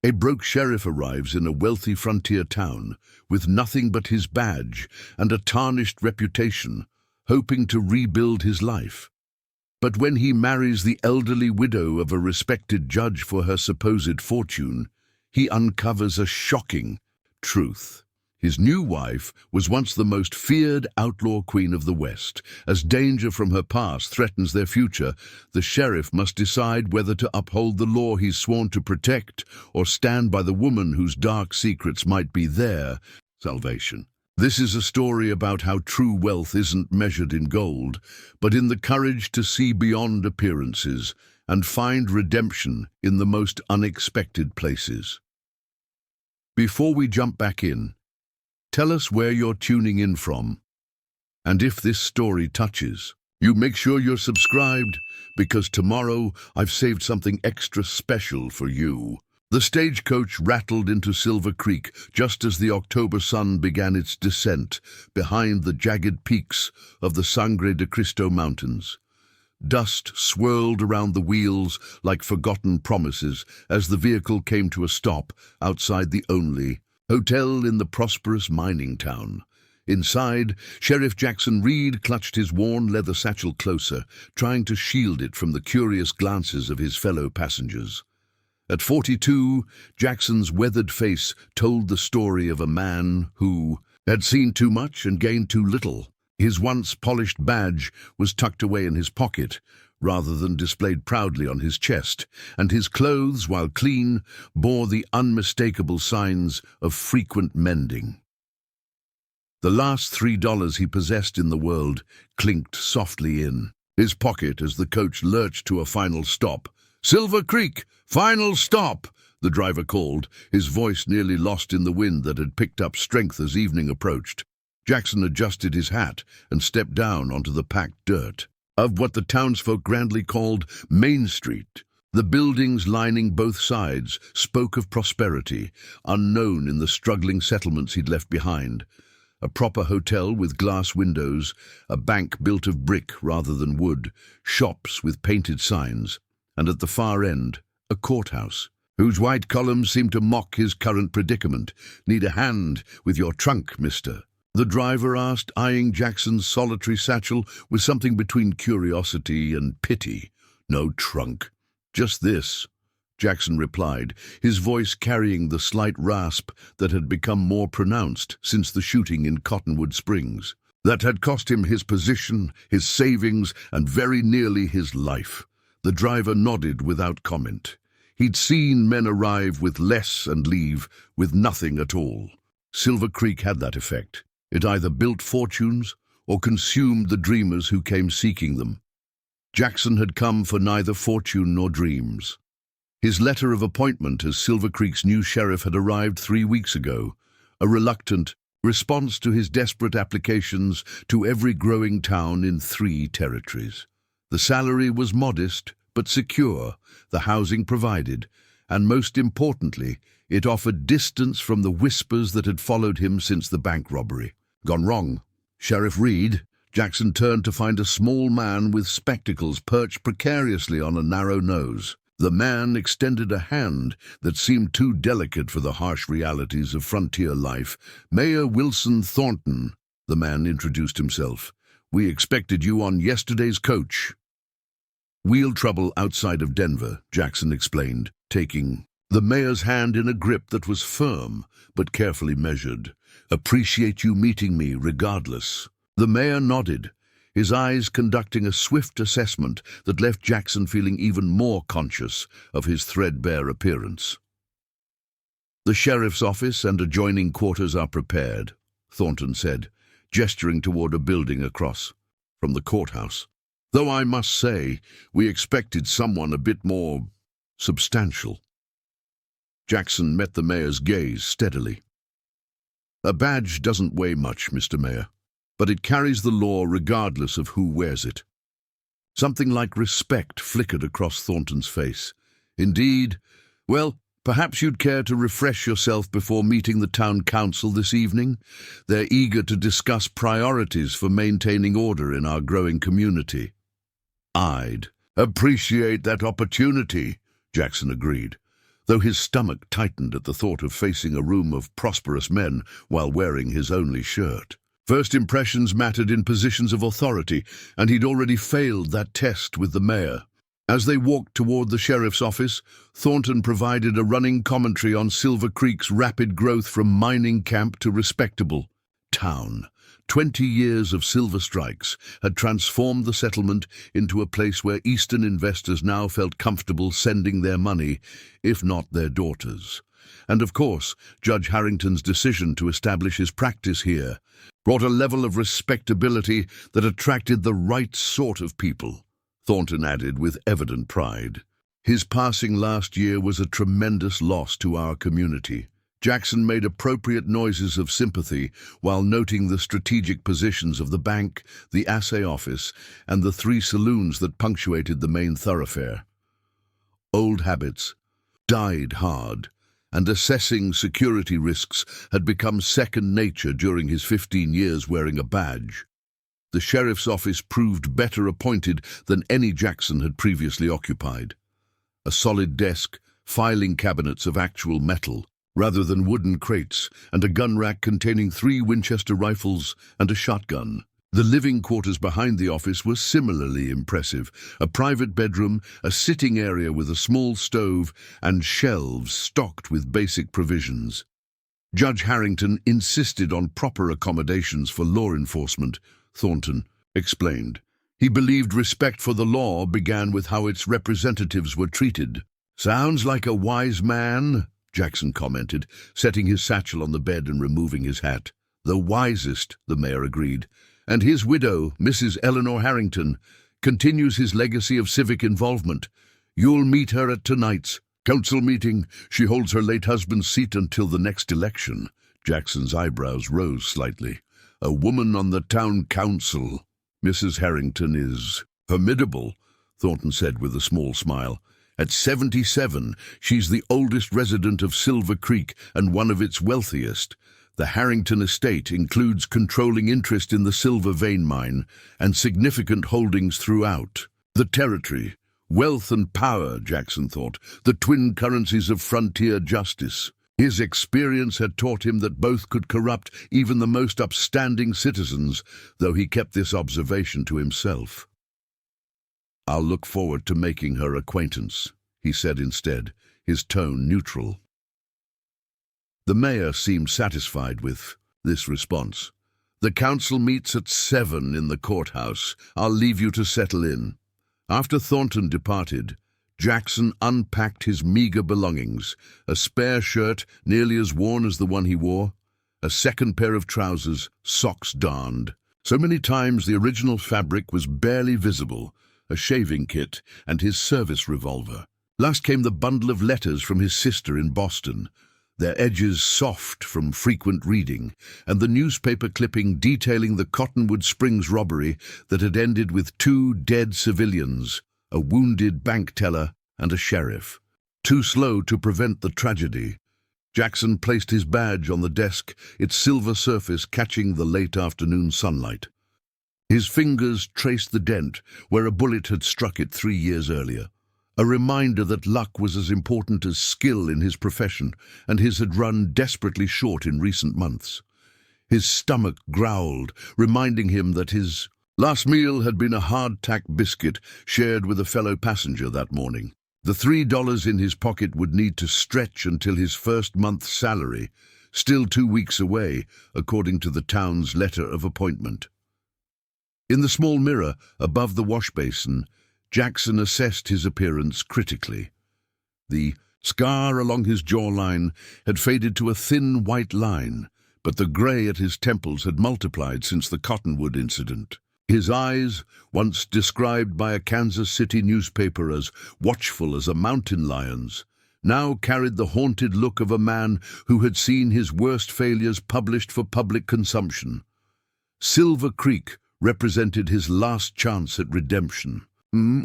A broke sheriff arrives in a wealthy frontier town with nothing but his badge and a tarnished reputation, hoping to rebuild his life. But when he marries the elderly widow of a respected judge for her supposed fortune, he uncovers a shocking truth. His new wife was once the most feared outlaw queen of the West. As danger from her past threatens their future, the sheriff must decide whether to uphold the law he's sworn to protect or stand by the woman whose dark secrets might be their salvation. This is a story about how true wealth isn't measured in gold, but in the courage to see beyond appearances and find redemption in the most unexpected places. Before we jump back in, tell us where you're tuning in from. And if this story touches you, make sure you're subscribed, because tomorrow I've saved something extra special for you. The stagecoach rattled into Silver Creek just as the October sun began its descent behind the jagged peaks of the Sangre de Cristo Mountains. Dust swirled around the wheels like forgotten promises as the vehicle came to a stop outside the only hotel in the prosperous mining town. Inside, Sheriff Jackson Reed clutched his worn leather satchel closer, trying to shield it from the curious glances of his fellow passengers. At 42, Jackson's weathered face told the story of a man who had seen too much and gained too little. His once polished badge was tucked away in his pocket, rather than displayed proudly on his chest, and his clothes, while clean, bore the unmistakable signs of frequent mending. The last $3 he possessed in the world clinked softly in his pocket as the coach lurched to a final stop. "Silver Creek, final stop!" the driver called, his voice nearly lost in the wind that had picked up strength as evening approached. Jackson adjusted his hat and stepped down onto the packed dirt of what the townsfolk grandly called Main Street. The buildings lining both sides spoke of prosperity, unknown in the struggling settlements he'd left behind. A proper hotel with glass windows, a bank built of brick rather than wood, shops with painted signs, and at the far end, a courthouse, whose white columns seemed to mock his current predicament. "Need a hand with your trunk, mister?" the driver asked, eyeing Jackson's solitary satchel with something between curiosity and pity. "No trunk, just this," Jackson replied, his voice carrying the slight rasp that had become more pronounced since the shooting in Cottonwood Springs. That had cost him his position, his savings, and very nearly his life. The driver nodded without comment. He'd seen men arrive with less and leave with nothing at all. Silver Creek had that effect. It either built fortunes or consumed the dreamers who came seeking them. Jackson had come for neither fortune nor dreams. His letter of appointment as Silver Creek's new sheriff had arrived 3 weeks ago, a reluctant response to his desperate applications to every growing town in 3 territories. The salary was modest but secure, the housing provided, and most importantly, it offered distance from the whispers that had followed him since the bank robbery. Gone wrong. Sheriff Reed, Jackson turned to find a small man with spectacles perched precariously on a narrow nose. The man extended a hand that seemed too delicate for the harsh realities of frontier life. "Mayor Wilson Thornton," the man introduced himself. "We expected you on yesterday's coach." "Wheel trouble outside of Denver," Jackson explained, taking the mayor's hand in a grip that was firm but carefully measured. "Appreciate you meeting me regardless." The mayor nodded, his eyes conducting a swift assessment that left Jackson feeling even more conscious of his threadbare appearance. "The sheriff's office and adjoining quarters are prepared," Thornton said, gesturing toward a building across from the courthouse. "Though I must say, we expected someone a bit more substantial." Jackson met the mayor's gaze steadily. "A badge doesn't weigh much, Mr. Mayor, but it carries the law regardless of who wears it." Something like respect flickered across Thornton's face. "Indeed. Well, perhaps you'd care to refresh yourself before meeting the town council this evening. They're eager to discuss priorities for maintaining order in our growing community." "I'd appreciate that opportunity," Jackson agreed. though his stomach tightened at the thought of facing a room of prosperous men while wearing his only shirt. First impressions mattered in positions of authority, and he'd already failed that test with the mayor. As they walked toward the sheriff's office, Thornton provided a running commentary on Silver Creek's rapid growth from mining camp to respectable town. 20 years of silver strikes had transformed the settlement into a place where Eastern investors now felt comfortable sending their money, if not their daughters. And of course, Judge Harrington's decision to establish his practice here brought a level of respectability that attracted the right sort of people, Thornton added with evident pride. His passing last year was a tremendous loss to our community. Jackson made appropriate noises of sympathy while noting the strategic positions of the bank, the assay office, and the 3 saloons that punctuated the main thoroughfare. Old habits died hard, and assessing security risks had become second nature during his 15 years wearing a badge. The sheriff's office proved better appointed than any Jackson had previously occupied. A solid desk, filing cabinets of actual metal, rather than wooden crates, and a gun rack containing 3 Winchester rifles and a shotgun. The living quarters behind the office were similarly impressive. A private bedroom, a sitting area with a small stove, and shelves stocked with basic provisions. Judge Harrington insisted on proper accommodations for law enforcement, Thornton explained. He believed respect for the law began with how its representatives were treated. "Sounds like a wise man," Jackson commented, setting his satchel on the bed and removing his hat. "The wisest," the mayor agreed. "And his widow, Mrs. Eleanor Harrington, continues his legacy of civic involvement. You'll meet her at tonight's council meeting. She holds her late husband's seat until the next election." Jackson's eyebrows rose slightly. "A woman on the town council. Mrs. Harrington is formidable," Thornton said with a small smile. "At 77, she's the oldest resident of Silver Creek and one of its wealthiest. The Harrington estate includes controlling interest in the silver vein mine and significant holdings throughout the territory. Wealth and power, Jackson thought, the twin currencies of frontier justice. His experience had taught him that both could corrupt even the most upstanding citizens, though he kept this observation to himself. "I'll look forward to making her acquaintance," he said instead, his tone neutral. The mayor seemed satisfied with this response. "The council meets at 7 in the courthouse. I'll leave you to settle in." After Thornton departed, Jackson unpacked his meager belongings, a spare shirt nearly as worn as the one he wore, a second pair of trousers, socks darned. So many times the original fabric was barely visible, a shaving kit, and his service revolver. Last came the bundle of letters from his sister in Boston, their edges soft from frequent reading, and the newspaper clipping detailing the Cottonwood Springs robbery that had ended with 2 dead civilians, a wounded bank teller and a sheriff. Too slow to prevent the tragedy, Jackson placed his badge on the desk, its silver surface catching the late afternoon sunlight. His fingers traced the dent where a bullet had struck it 3 years earlier, a reminder that luck was as important as skill in his profession, and his had run desperately short in recent months. His stomach growled, reminding him that his last meal had been a hardtack biscuit shared with a fellow passenger that morning. The $3 in his pocket would need to stretch until his first month's salary, still 2 weeks away, according to the town's letter of appointment. In the small mirror above the wash basin, Jackson assessed his appearance critically. The scar along his jawline had faded to a thin white line, but the grey at his temples had multiplied since the Cottonwood incident. His eyes, once described by a Kansas City newspaper as watchful as a mountain lion's, now carried the haunted look of a man who had seen his worst failures published for public consumption. Silver Creek represented his last chance at redemption,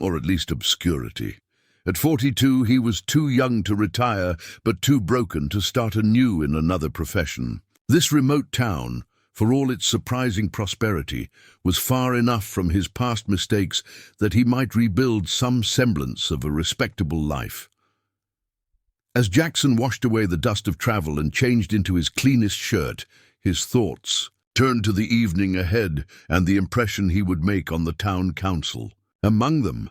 or at least obscurity. At 42, he was too young to retire, but too broken to start anew in another profession. This remote town, for all its surprising prosperity, was far enough from his past mistakes that he might rebuild some semblance of a respectable life. As Jackson washed away the dust of travel and changed into his cleanest shirt, his thoughts turned to the evening ahead and the impression he would make on the town council. Among them,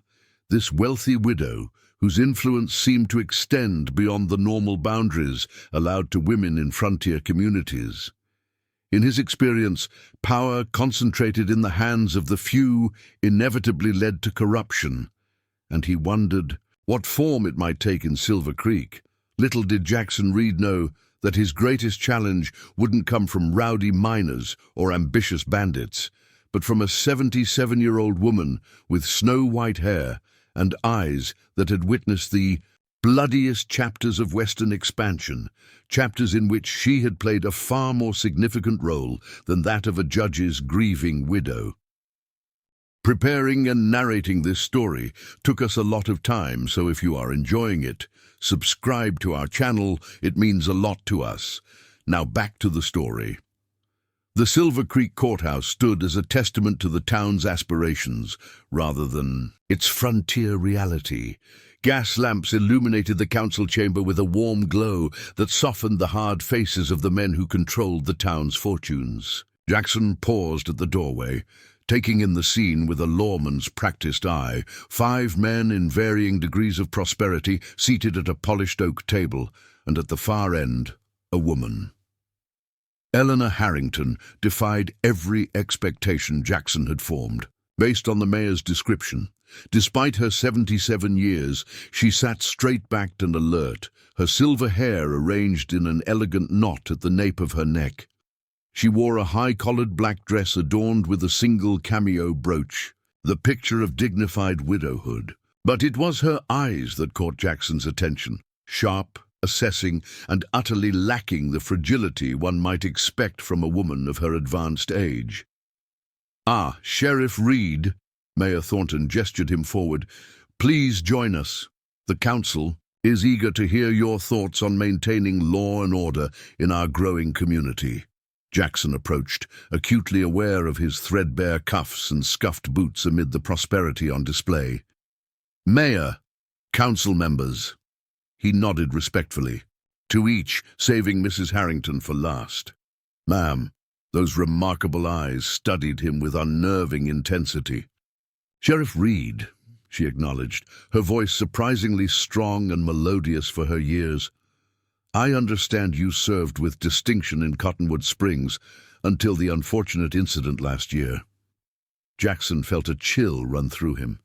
this wealthy widow, whose influence seemed to extend beyond the normal boundaries allowed to women in frontier communities. In his experience, power concentrated in the hands of the few inevitably led to corruption, and he wondered what form it might take in Silver Creek. Little did Jackson Reed know that his greatest challenge wouldn't come from rowdy miners or ambitious bandits, but from a 77-year-old woman with snow-white hair and eyes that had witnessed the bloodiest chapters of Western expansion, chapters in which she had played a far more significant role than that of a judge's grieving widow. Preparing and narrating this story took us a lot of time, so if you are enjoying it, subscribe to our channel. It means a lot to us. Now back to the story. The Silver Creek Courthouse stood as a testament to the town's aspirations, rather than its frontier reality. Gas lamps illuminated the council chamber with a warm glow that softened the hard faces of the men who controlled the town's fortunes. Jackson paused at the doorway, taking in the scene with a lawman's practiced eye. 5 men in varying degrees of prosperity seated at a polished oak table, and at the far end, a woman. Eleanor Harrington defied every expectation Jackson had formed. Based on the mayor's description, despite her 77 years, she sat straight-backed and alert, her silver hair arranged in an elegant knot at the nape of her neck. She wore a high-collared black dress adorned with a single cameo brooch, the picture of dignified widowhood. But it was her eyes that caught Jackson's attention, sharp, assessing, and utterly lacking the fragility one might expect from a woman of her advanced age. "Ah, Sheriff Reed," Mayor Thornton gestured him forward. "Please join us. The council is eager to hear your thoughts on maintaining law and order in our growing community." Jackson approached, acutely aware of his threadbare cuffs and scuffed boots amid the prosperity on display. "Mayor, council members." He nodded respectfully, to each, saving Mrs. Harrington for last. "Ma'am," those remarkable eyes studied him with unnerving intensity. "Sheriff Reed," she acknowledged, her voice surprisingly strong and melodious for her years. "I understand you served with distinction in Cottonwood Springs until the unfortunate incident last year." Jackson felt a chill run through him.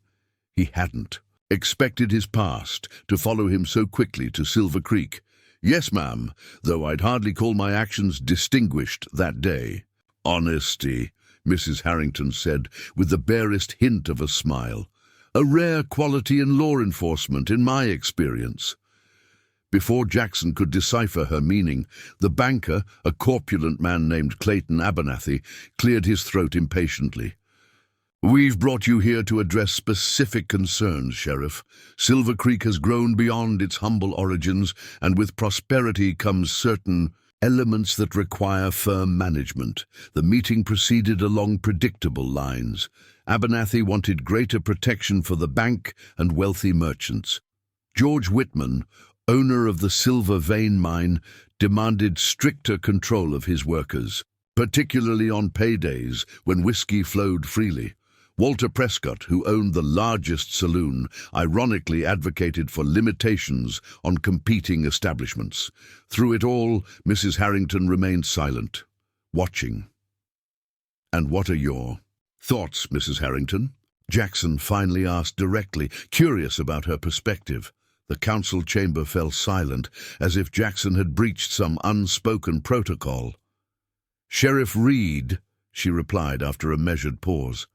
He hadn't expected his past to follow him so quickly to Silver Creek. "Yes, ma'am, though I'd hardly call my actions distinguished that day." "Honesty," Mrs. Harrington said, with the barest hint of a smile. "A rare quality in law enforcement, in my experience." Before Jackson could decipher her meaning, the banker, a corpulent man named Clayton Abernathy, cleared his throat impatiently. "We've brought you here to address specific concerns, Sheriff. Silver Creek has grown beyond its humble origins, and with prosperity comes certain elements that require firm management." The meeting proceeded along predictable lines. Abernathy wanted greater protection for the bank and wealthy merchants. George Whitman, owner of the Silver Vein mine, demanded stricter control of his workers, particularly on paydays when whiskey flowed freely. Walter Prescott, who owned the largest saloon, ironically advocated for limitations on competing establishments. Through it all, Mrs. Harrington remained silent, watching. "And what are your thoughts, Mrs. Harrington?" Jackson finally asked directly, curious about her perspective. The council chamber fell silent, as if Jackson had breached some unspoken protocol. "Sheriff Reed," she replied after a measured pause,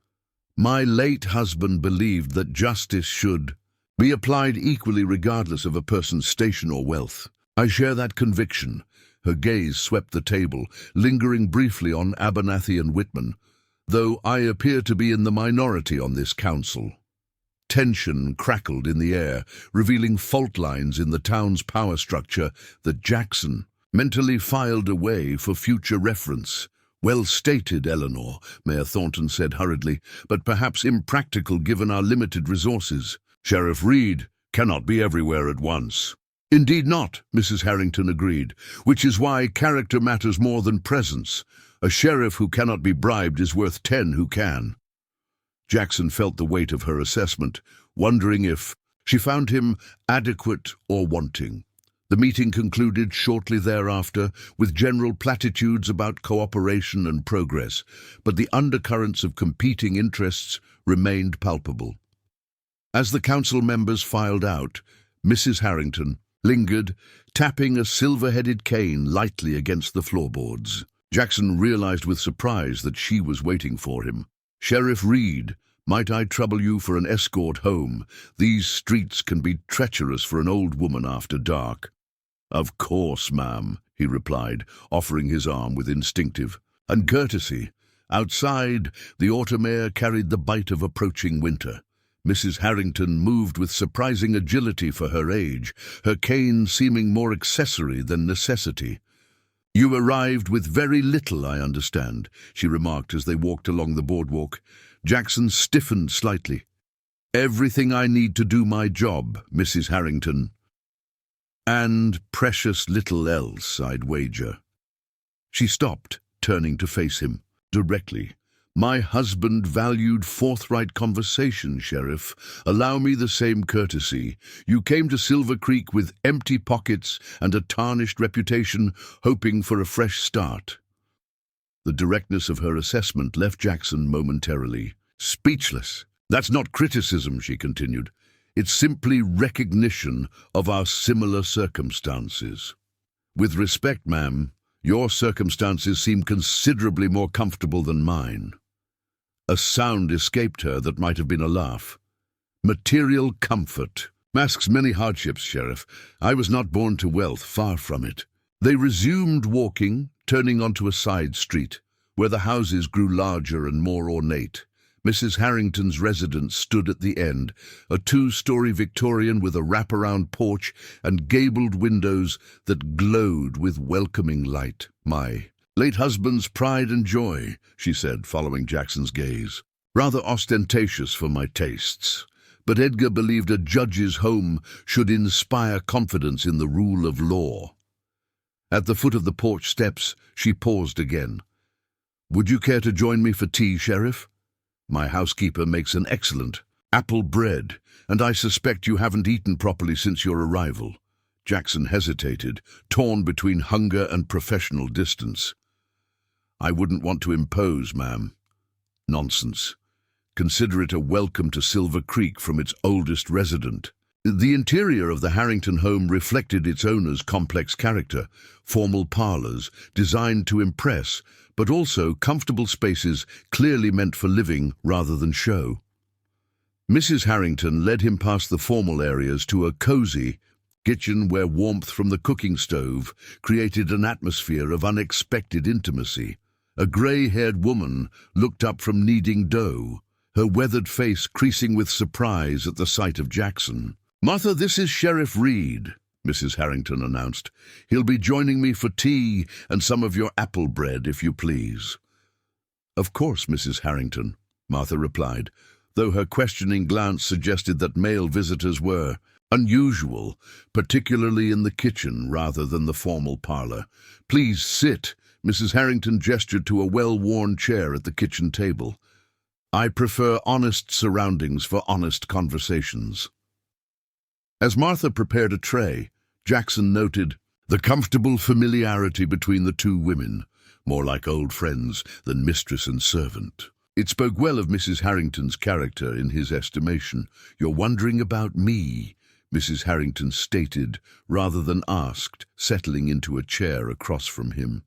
"my late husband believed that justice should be applied equally regardless of a person's station or wealth. I share that conviction." Her gaze swept the table, lingering briefly on Abernathy and Whitman, "though I appear to be in the minority on this council." Tension crackled in the air, revealing fault lines in the town's power structure that Jackson mentally filed away for future reference. "Well stated, Eleanor," Mayor Thornton said hurriedly, "but perhaps impractical given our limited resources. Sheriff Reed cannot be everywhere at once." Indeed not, Mrs. Harrington agreed, which is why character matters more than presence. A sheriff who cannot be bribed is worth 10 who can. Jackson felt the weight of her assessment, wondering if she found him adequate or wanting. The meeting concluded shortly thereafter with general platitudes about cooperation and progress, but the undercurrents of competing interests remained palpable. As the council members filed out, Mrs. Harrington lingered, tapping a silver-headed cane lightly against the floorboards. Jackson realized with surprise that she was waiting for him. "Sheriff Reed, might I trouble you for an escort home? These streets can be treacherous for an old woman after dark." "Of course, ma'am," he replied, offering his arm with instinctive and courtesy. Outside, the autumn air carried the bite of approaching winter. Mrs. Harrington moved with surprising agility for her age, her cane seeming more accessory than necessity. "You arrived with very little, I understand," she remarked as they walked along the boardwalk. Jackson stiffened slightly. "Everything I need to do my job, Mrs. Harrington. And precious little else, I'd wager." She stopped, turning to face him directly. "My husband valued forthright conversation, Sheriff. Allow me the same courtesy. You came to Silver Creek with empty pockets and a tarnished reputation, hoping for a fresh start." The directness of her assessment left Jackson momentarily speechless. "That's not criticism," she continued. "It's simply recognition of our similar circumstances. With respect, ma'am, your circumstances seem considerably more comfortable than mine." A sound escaped her that might have been a laugh. "Material comfort masks many hardships, Sheriff. I was not born to wealth, far from it." They resumed walking, turning onto a side street, where the houses grew larger and more ornate. Mrs. Harrington's residence stood at the end, a 2-story Victorian with a wraparound porch and gabled windows that glowed with welcoming light. "My late husband's pride and joy," she said, following Jackson's gaze. "Rather ostentatious for my tastes. But Edgar believed a judge's home should inspire confidence in the rule of law." At the foot of the porch steps, she paused again. "Would you care to join me for tea, Sheriff? My housekeeper makes an excellent apple bread, and I suspect you haven't eaten properly since your arrival." Jackson hesitated, torn between hunger and professional distance. "I wouldn't want to impose, ma'am." "Nonsense. Consider it a welcome to Silver Creek from its oldest resident." The interior of the Harrington home reflected its owner's complex character, formal parlors designed to impress, but also comfortable spaces clearly meant for living rather than show. Mrs. Harrington led him past the formal areas to a cozy kitchen where warmth from the cooking stove created an atmosphere of unexpected intimacy. A grey-haired woman looked up from kneading dough, her weathered face creasing with surprise at the sight of Jackson. "Martha, this is Sheriff Reed," Mrs. Harrington announced. "He'll be joining me for tea and some of your apple bread, if you please." "Of course, Mrs. Harrington," Martha replied, though her questioning glance suggested that male visitors were unusual, particularly in the kitchen rather than the formal parlor. "Please sit." Mrs. Harrington gestured to a well-worn chair at the kitchen table. "I prefer honest surroundings for honest conversations." As Martha prepared a tray, Jackson noted the comfortable familiarity between the two women, more like old friends than mistress and servant. It spoke well of Mrs. Harrington's character in his estimation. "You're wondering about me," Mrs. Harrington stated, rather than asked, settling into a chair across from him.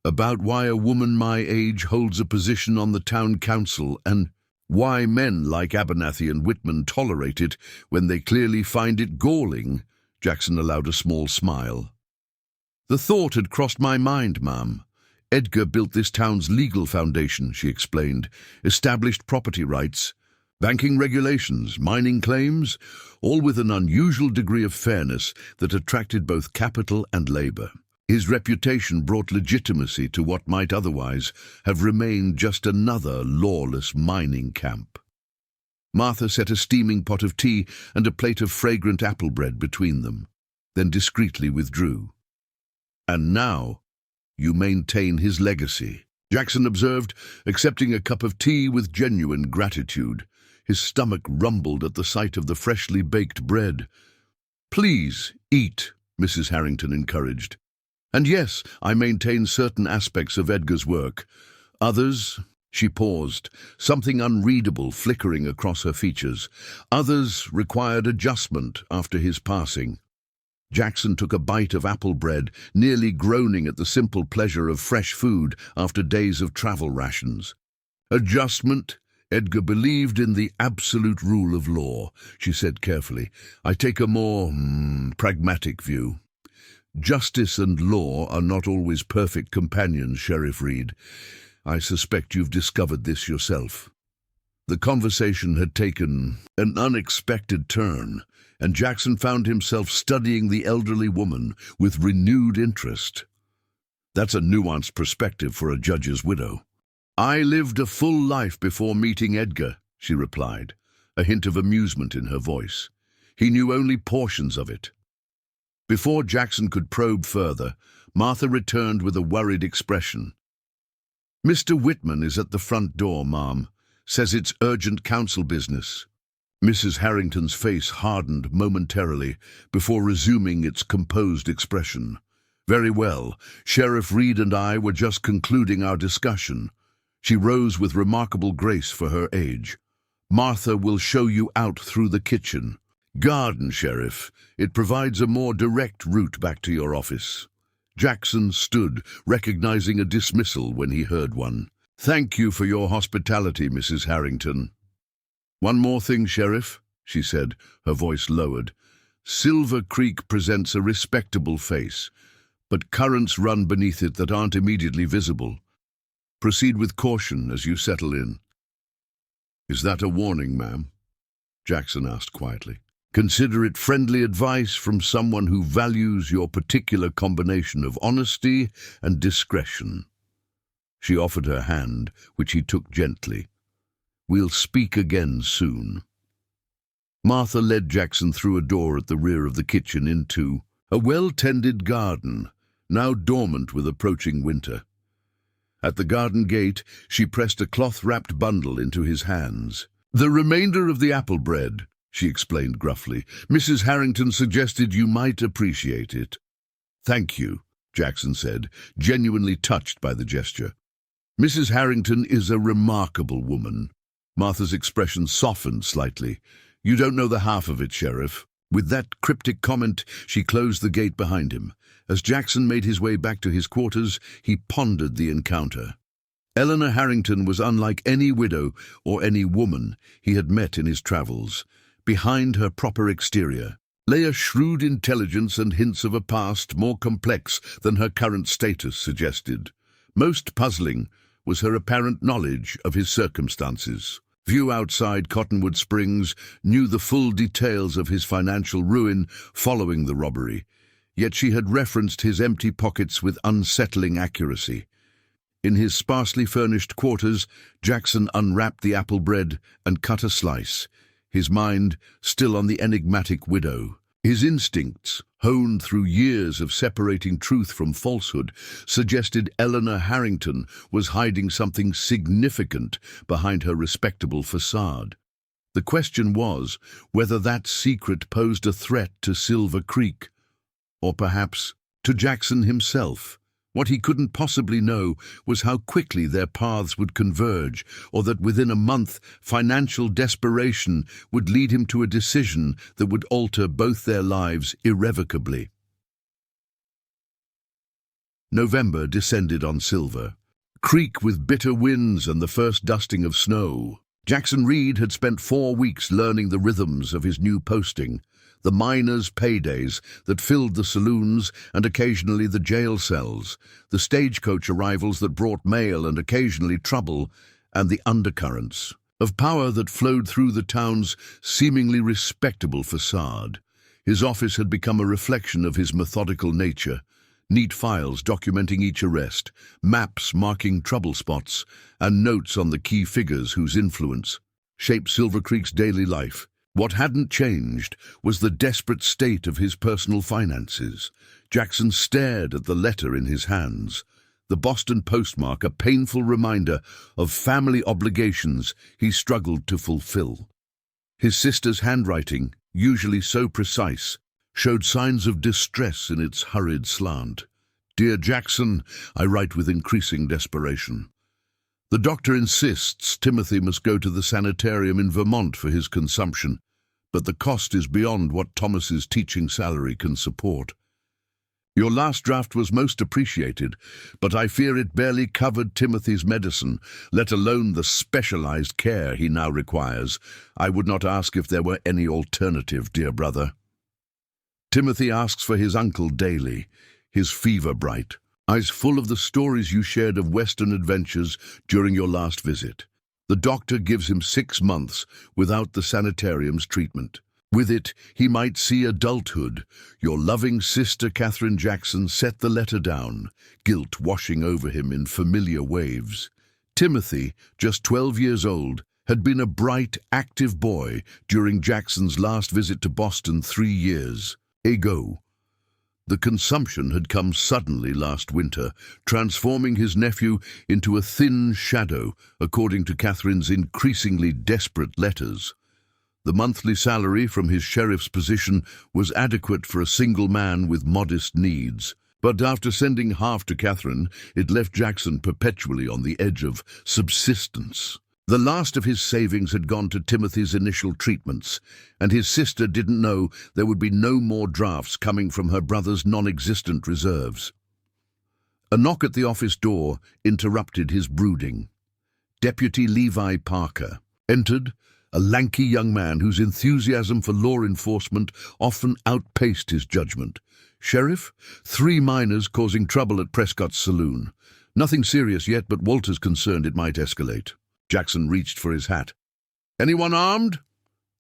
"About why a woman my age holds a position on the town council and why men like Abernathy and Whitman tolerate it when they clearly find it galling." Jackson allowed a small smile. "The thought had crossed my mind, ma'am. Edgar built this town's legal foundation," she explained, "established property rights, banking regulations, mining claims, all with an unusual degree of fairness that attracted both capital and labor. His reputation brought legitimacy to what might otherwise have remained just another lawless mining camp." Martha set a steaming pot of tea and a plate of fragrant apple bread between them. then discreetly withdrew. And now, you maintain his legacy, Jackson observed, accepting a cup of tea with genuine gratitude. His stomach rumbled at the sight of the freshly baked bread. "Please, eat," Mrs. Harrington encouraged. "And yes, I maintain certain aspects of Edgar's work. Others—" She paused, something unreadable flickering across her features. "Others required adjustment after his passing." Jackson took a bite of apple bread, nearly groaning at the simple pleasure of fresh food after days of travel rations. "Adjustment? Edgar believed in the absolute rule of law," she said carefully. "I take a more pragmatic view. Justice and law are not always perfect companions, Sheriff Reed. I suspect you've discovered this yourself." The conversation had taken an unexpected turn, and Jackson found himself studying the elderly woman with renewed interest. That's a nuanced perspective for a judge's widow. "I lived a full life before meeting Edgar," she replied, a hint of amusement in her voice. He knew only portions of it. Before Jackson could probe further, Martha returned with a worried expression. "Mr. Whitman is at the front door, ma'am. Says it's urgent council business." Mrs. Harrington's face hardened momentarily before resuming its composed expression. "Very well. Sheriff Reed and I were just concluding our discussion." She rose with remarkable grace for her age. "Martha will show you out through the kitchen. Garden, Sheriff. It provides a more direct route back to your office." Jackson stood, recognizing a dismissal when he heard one. "Thank you for your hospitality, Mrs. Harrington." "One more thing, Sheriff," she said, her voice lowered. "Silver Creek presents a respectable face, but currents run beneath it that aren't immediately visible. Proceed with caution as you settle in." "Is that a warning, ma'am?" Jackson asked quietly. "Consider it friendly advice from someone who values your particular combination of honesty and discretion." She offered her hand, which he took gently. "We'll speak again soon." Martha led Jackson through a door at the rear of the kitchen into a well-tended garden, now dormant with approaching winter. At the garden gate, she pressed a cloth-wrapped bundle into his hands. "The remainder of the apple bread," she explained gruffly. "Mrs. Harrington suggested you might appreciate it." "Thank you," Jackson said, genuinely touched by the gesture. "Mrs. Harrington is a remarkable woman." Martha's expression softened slightly. "You don't know the half of it, Sheriff." With that cryptic comment, she closed the gate behind him. As Jackson made his way back to his quarters, he pondered the encounter. Eleanor Harrington was unlike any widow or any woman he had met in his travels. Behind her proper exterior lay a shrewd intelligence and hints of a past more complex than her current status suggested. Most puzzling was her apparent knowledge of his circumstances. Few outside Cottonwood Springs knew the full details of his financial ruin following the robbery, yet she had referenced his empty pockets with unsettling accuracy. In his sparsely furnished quarters, Jackson unwrapped the apple bread and cut a slice, his mind still on the enigmatic widow. His instincts, honed through years of separating truth from falsehood, suggested Eleanor Harrington was hiding something significant behind her respectable facade. The question was whether that secret posed a threat to Silver Creek, or perhaps to Jackson himself. What he couldn't possibly know was how quickly their paths would converge, or that within a month financial desperation would lead him to a decision that would alter both their lives irrevocably. November descended on Silver Creek with bitter winds and the first dusting of snow. Jackson Reed had spent 4 weeks learning the rhythms of his new posting, the miners' paydays that filled the saloons and occasionally the jail cells, the stagecoach arrivals that brought mail and occasionally trouble, and the undercurrents of power that flowed through the town's seemingly respectable facade. His office had become a reflection of his methodical nature, neat files documenting each arrest, maps marking trouble spots, and notes on the key figures whose influence shaped Silver Creek's daily life. What hadn't changed was the desperate state of his personal finances. Jackson stared at the letter in his hands. The Boston postmark, a painful reminder of family obligations he struggled to fulfill. His sister's handwriting, usually so precise, showed signs of distress in its hurried slant. "Dear Jackson," I write with increasing desperation. "The doctor insists Timothy must go to the sanitarium in Vermont for his consumption, but the cost is beyond what Thomas's teaching salary can support. Your last draft was most appreciated, but I fear it barely covered Timothy's medicine, let alone the specialized care he now requires. I would not ask if there were any alternative, dear brother. Timothy asks for his uncle daily, his fever bright, eyes full of the stories you shared of Western adventures during your last visit. The doctor gives him 6 months without the sanitarium's treatment. With it, he might see adulthood. Your loving sister, Catherine Jackson, set the letter down, guilt washing over him in familiar waves. Timothy, just 12 years old, had been a bright, active boy during Jackson's last visit to Boston 3 years ago. The consumption had come suddenly last winter, transforming his nephew into a thin shadow, according to Catherine's increasingly desperate letters. The monthly salary from his sheriff's position was adequate for a single man with modest needs. But after sending half to Catherine, it left Jackson perpetually on the edge of subsistence. The last of his savings had gone to Timothy's initial treatments, and his sister didn't know there would be no more drafts coming from her brother's non-existent reserves. A knock at the office door interrupted his brooding. Deputy Levi Parker entered, a lanky young man whose enthusiasm for law enforcement often outpaced his judgment. "Sheriff, 3 miners causing trouble at Prescott's saloon. Nothing serious yet, but Walter's concerned it might escalate." Jackson reached for his hat. "Anyone armed?"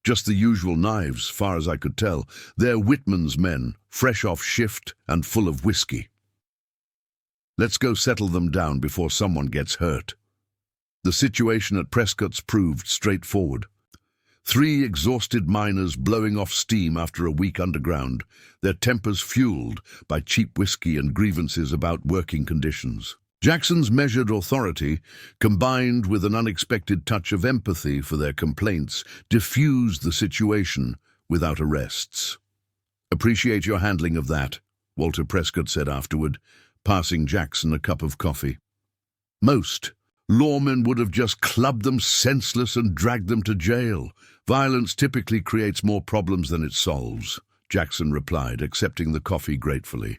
"Just the usual knives, far as I could tell. They're Whitman's men, fresh off shift and full of whiskey. Let's go settle them down before someone gets hurt." The situation at Prescott's proved straightforward. 3 exhausted miners blowing off steam after a week underground, their tempers fueled by cheap whiskey and grievances about working conditions. Jackson's measured authority, combined with an unexpected touch of empathy for their complaints, diffused the situation without arrests. "Appreciate your handling of that," Walter Prescott said afterward, passing Jackson a cup of coffee. "Most lawmen would have just clubbed them senseless and dragged them to jail. Violence typically creates more problems than it solves," Jackson replied, accepting the coffee gratefully.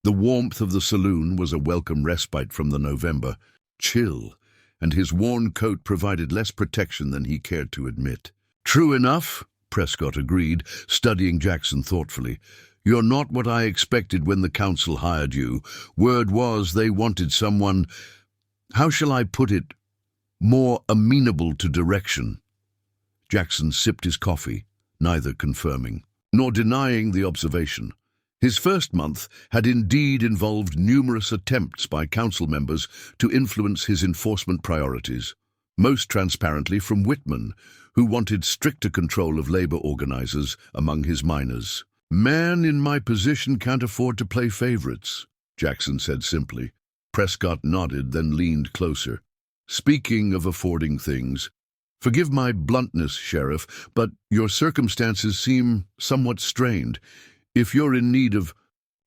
The warmth of the saloon was a welcome respite from the November chill, and his worn coat provided less protection than he cared to admit. "True enough," Prescott agreed, studying Jackson thoughtfully. "You're not what I expected when the council hired you. Word was they wanted someone, how shall I put it, more amenable to direction." Jackson sipped his coffee, neither confirming nor denying the observation. His first month had indeed involved numerous attempts by council members to influence his enforcement priorities, most transparently from Whitman, who wanted stricter control of labor organizers among his miners. "Man in my position can't afford to play favorites," Jackson said simply. Prescott nodded, then leaned closer. "Speaking of affording things, forgive my bluntness, Sheriff, but your circumstances seem somewhat strained. If you're in need of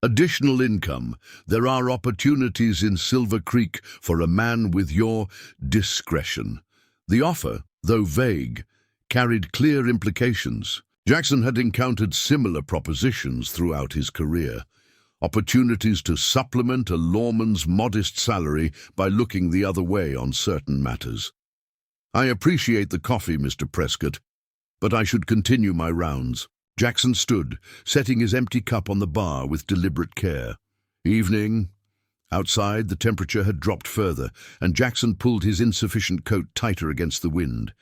additional income, there are opportunities in Silver Creek for a man with your discretion." The offer, though vague, carried clear implications. Jackson had encountered similar propositions throughout his career. Opportunities to supplement a lawman's modest salary by looking the other way on certain matters. "I appreciate the coffee, Mr. Prescott, but I should continue my rounds." Jackson stood, setting his empty cup on the bar with deliberate care. Evening. Outside, the temperature had dropped further, and Jackson pulled his insufficient coat tighter against the wind.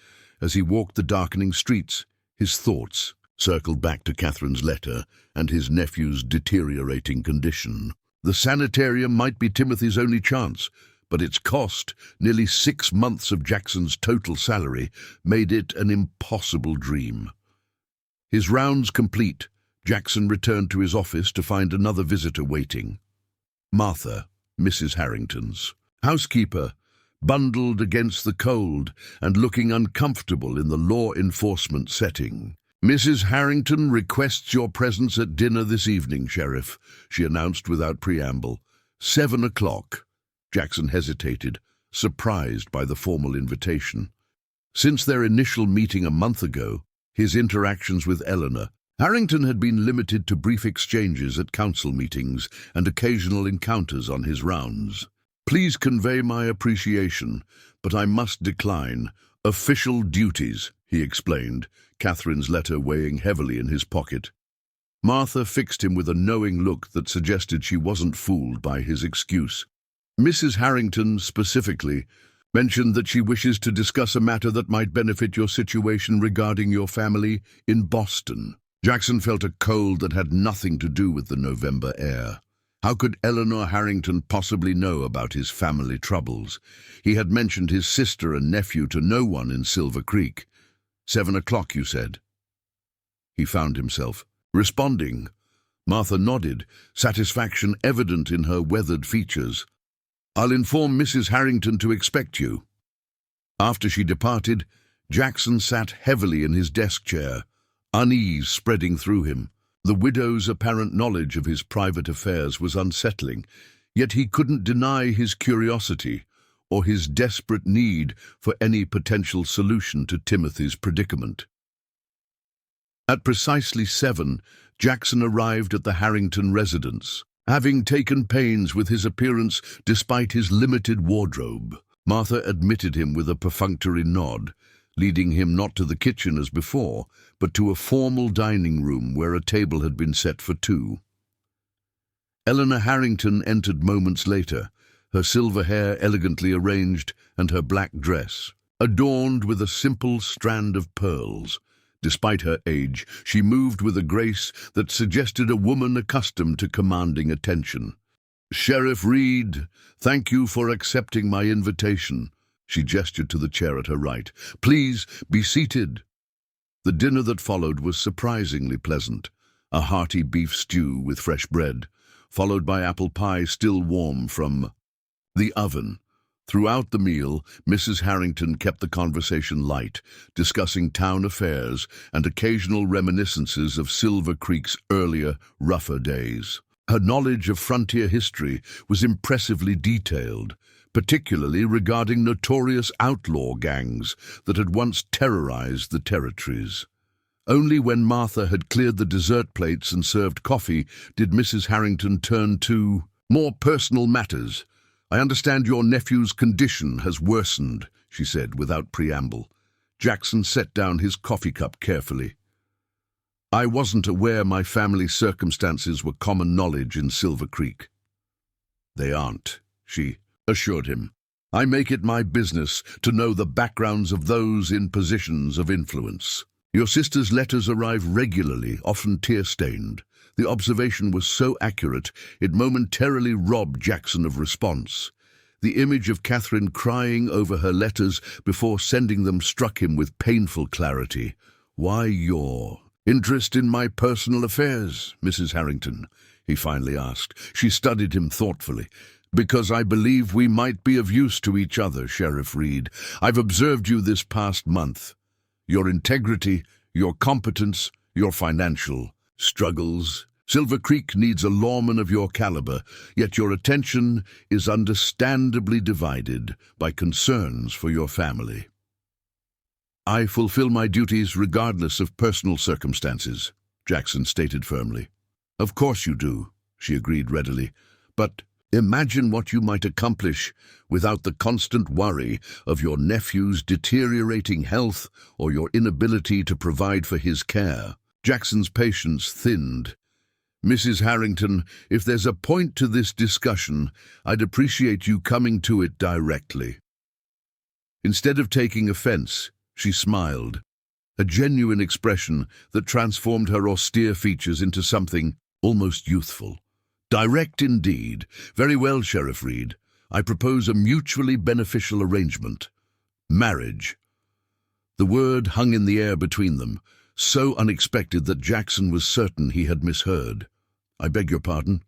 As he walked the darkening streets, his thoughts circled back to Catherine's letter and his nephew's deteriorating condition. The sanitarium might be Timothy's only chance, but its cost, nearly 6 months of Jackson's total salary, made it an impossible dream. His rounds complete, Jackson returned to his office to find another visitor waiting. Martha, Mrs. Harrington's housekeeper, bundled against the cold and looking uncomfortable in the law enforcement setting. "Mrs. Harrington requests your presence at dinner this evening, Sheriff," she announced without preamble. 7 o'clock. Jackson hesitated, surprised by the formal invitation. Since their initial meeting a month ago, his interactions with Eleanor Harrington had been limited to brief exchanges at council meetings and occasional encounters on his rounds. "Please convey my appreciation, but I must decline. Official duties," he explained, Catherine's letter weighing heavily in his pocket. Martha fixed him with a knowing look that suggested she wasn't fooled by his excuse. "Mrs. Harrington, specifically, mentioned that she wishes to discuss a matter that might benefit your situation regarding your family in Boston." Jackson felt a cold that had nothing to do with the November air. How could Eleanor Harrington possibly know about his family troubles? He had mentioned his sister and nephew to no one in Silver Creek. 7 o'clock, you said? He found himself responding. Martha nodded, satisfaction evident in her weathered features. "I'll inform Mrs. Harrington to expect you." After she departed, Jackson sat heavily in his desk chair, unease spreading through him. The widow's apparent knowledge of his private affairs was unsettling, yet he couldn't deny his curiosity or his desperate need for any potential solution to Timothy's predicament. At precisely 7, Jackson arrived at the Harrington residence. Having taken pains with his appearance despite his limited wardrobe, Martha admitted him with a perfunctory nod, leading him not to the kitchen as before, but to a formal dining room where a table had been set for 2. Eleanor Harrington entered moments later, her silver hair elegantly arranged and her black dress adorned with a simple strand of pearls. Despite her age, she moved with a grace that suggested a woman accustomed to commanding attention. "Sheriff Reed, thank you for accepting my invitation." She gestured to the chair at her right. "Please be seated." The dinner that followed was surprisingly pleasant. A hearty beef stew with fresh bread, followed by apple pie still warm from the oven. Throughout the meal, Mrs. Harrington kept the conversation light, discussing town affairs and occasional reminiscences of Silver Creek's earlier, rougher days. Her knowledge of frontier history was impressively detailed, particularly regarding notorious outlaw gangs that had once terrorized the territories. Only when Martha had cleared the dessert plates and served coffee did Mrs. Harrington turn to more personal matters. "I understand your nephew's condition has worsened," she said without preamble. Jackson set down his coffee cup carefully. "I wasn't aware my family's circumstances were common knowledge in Silver Creek." "They aren't," she assured him. "I make it my business to know the backgrounds of those in positions of influence. Your sister's letters arrive regularly, often tear-stained. The observation was so accurate, it momentarily robbed Jackson of response. The image of Catherine crying over her letters before sending them struck him with painful clarity. "Why your interest in my personal affairs, Mrs. Harrington?" he finally asked. She studied him thoughtfully. "Because I believe we might be of use to each other, Sheriff Reed. I've observed you this past month. Your integrity, your competence, your financial struggles. Silver Creek needs a lawman of your caliber, yet your attention is understandably divided by concerns for your family." "I fulfill my duties regardless of personal circumstances," Jackson stated firmly. "Of course you do," she agreed readily. "But imagine what you might accomplish without the constant worry of your nephew's deteriorating health or your inability to provide for his care." Jackson's patience thinned. "Mrs. Harrington, if there's a point to this discussion, I'd appreciate you coming to it directly." Instead of taking offense, she smiled, a genuine expression that transformed her austere features into something almost youthful. "Direct indeed. Very well, Sheriff Reed. I propose a mutually beneficial arrangement. Marriage." The word hung in the air between them, so unexpected that Jackson was certain he had misheard. "I beg your pardon?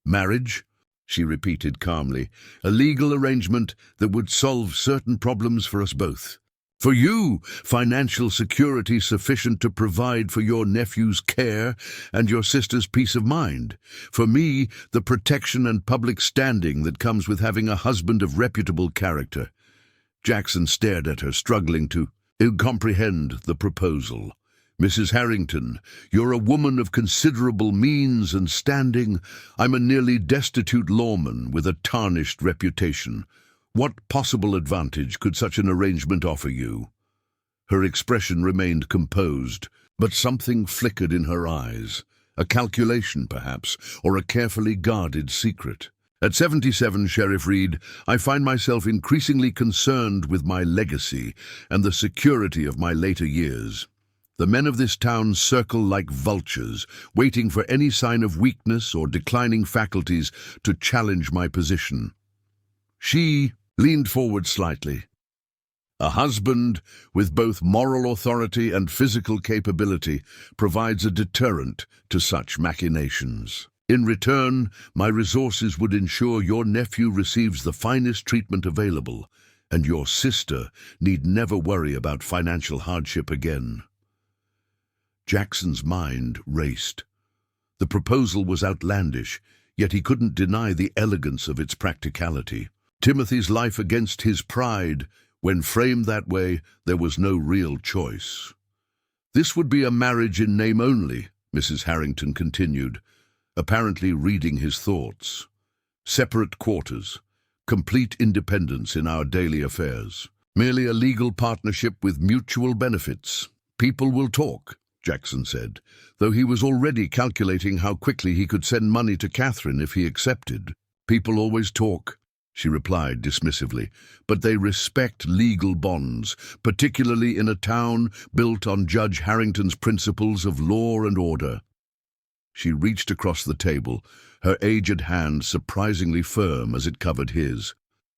Marriage?" she repeated calmly. "A legal arrangement that would solve certain problems for us both. For you, financial security sufficient to provide for your nephew's care and your sister's peace of mind. For me, the protection and public standing that comes with having a husband of reputable character." Jackson stared at her, struggling to comprehend the proposal. "Mrs. Harrington, you're a woman of considerable means and standing. I'm a nearly destitute lawman with a tarnished reputation. What possible advantage could such an arrangement offer you?" Her expression remained composed, but something flickered in her eyes. A calculation, perhaps, or a carefully guarded secret. "At 77, Sheriff Reed, I find myself increasingly concerned with my legacy and the security of my later years. The men of this town circle like vultures, waiting for any sign of weakness or declining faculties to challenge my position." She leaned forward slightly. "A husband with both moral authority and physical capability provides a deterrent to such machinations. In return, my resources would ensure your nephew receives the finest treatment available, and your sister need never worry about financial hardship again." Jackson's mind raced. The proposal was outlandish, yet he couldn't deny the elegance of its practicality. Timothy's life against his pride. When framed that way, there was no real choice. "This would be a marriage in name only," Mrs. Harrington continued, apparently reading his thoughts. "Separate quarters, complete independence in our daily affairs. Merely a legal partnership with mutual benefits. People will talk," Jackson said, though he was already calculating how quickly he could send money to Catherine if he accepted. "People always talk," she replied dismissively, "but they respect legal bonds, particularly in a town built on Judge Harrington's principles of law and order." She reached across the table, her aged hand surprisingly firm as it covered his.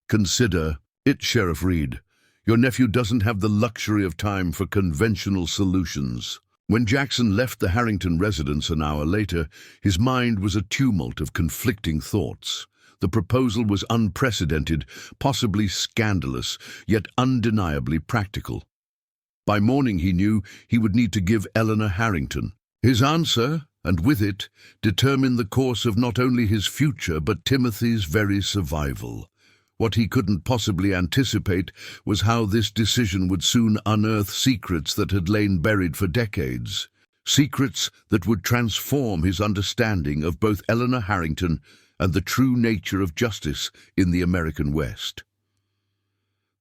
"Consider it, Sheriff Reed. Your nephew doesn't have the luxury of time for conventional solutions." When Jackson left the Harrington residence an hour later, his mind was a tumult of conflicting thoughts. The proposal was unprecedented, possibly scandalous, yet undeniably practical. By morning he knew he would need to give Eleanor Harrington. His answer, and with it, determine the course of not only his future but Timothy's very survival. What he couldn't possibly anticipate was how this decision would soon unearth secrets that had lain buried for decades. Secrets that would transform his understanding of both Eleanor Harrington and the true nature of justice in the American West.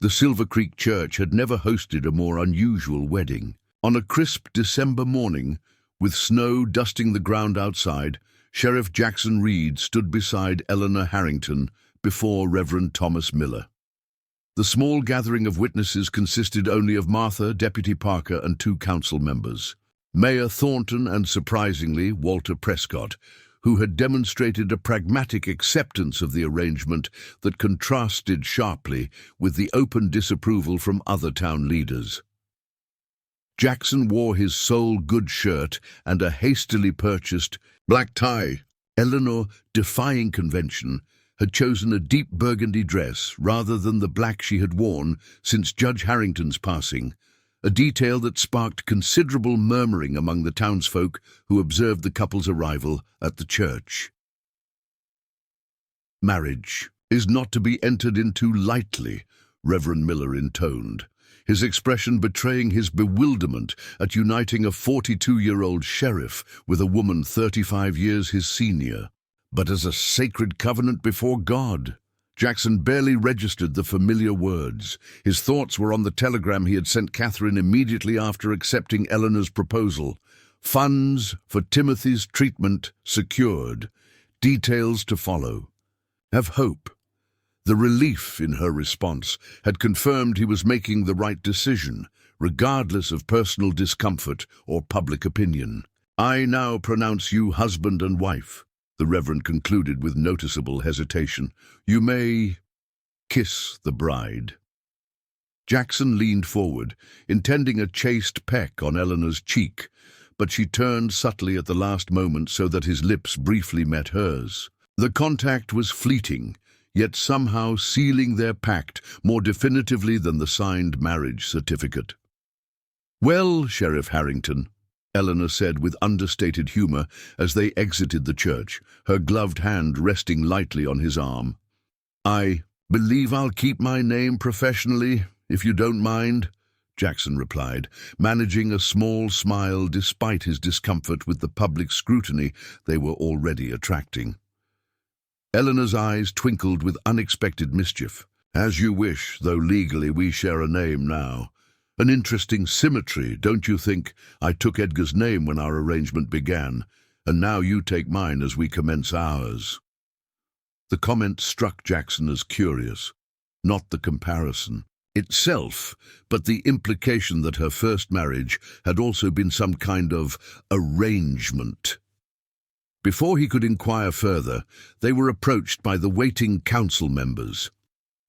The Silver Creek Church had never hosted a more unusual wedding. On a crisp December morning, with snow dusting the ground outside, Sheriff Jackson Reed stood beside Eleanor Harrington before Reverend Thomas Miller. The small gathering of witnesses consisted only of Martha, Deputy Parker, and 2 council members. Mayor Thornton and, surprisingly, Walter Prescott, who had demonstrated a pragmatic acceptance of the arrangement that contrasted sharply with the open disapproval from other town leaders. Jackson wore his sole good shirt and a hastily purchased black tie. Eleanor, defying convention, had chosen a deep burgundy dress rather than the black she had worn since Judge Harrington's passing, a detail that sparked considerable murmuring among the townsfolk who observed the couple's arrival at the church. "Marriage is not to be entered into lightly," Reverend Miller intoned, his expression betraying his bewilderment at uniting a 42-year-old sheriff with a woman 35 years his senior. "But as a sacred covenant before God." Jackson barely registered the familiar words. His thoughts were on the telegram he had sent Catherine immediately after accepting Eleanor's proposal. Funds for Timothy's treatment secured. Details to follow. Have hope. The relief in her response had confirmed he was making the right decision, regardless of personal discomfort or public opinion. "I now pronounce you husband and wife," the Reverend concluded with noticeable hesitation. "You may kiss the bride." Jackson leaned forward, intending a chaste peck on Eleanor's cheek, but she turned subtly at the last moment so that his lips briefly met hers. The contact was fleeting, yet somehow sealing their pact more definitively than the signed marriage certificate. "Well, Sheriff Harrington," Eleanor said with understated humor as they exited the church, her gloved hand resting lightly on his arm. "I believe I'll keep my name professionally, if you don't mind," Jackson replied, managing a small smile despite his discomfort with the public scrutiny they were already attracting. Eleanor's eyes twinkled with unexpected mischief. "As you wish, though legally we share a name now. An interesting symmetry, don't you think? I took Edgar's name when our arrangement began, and now you take mine as we commence ours." The comment struck Jackson as curious, not the comparison itself, but the implication that her first marriage had also been some kind of arrangement. Before he could inquire further, they were approached by the waiting council members.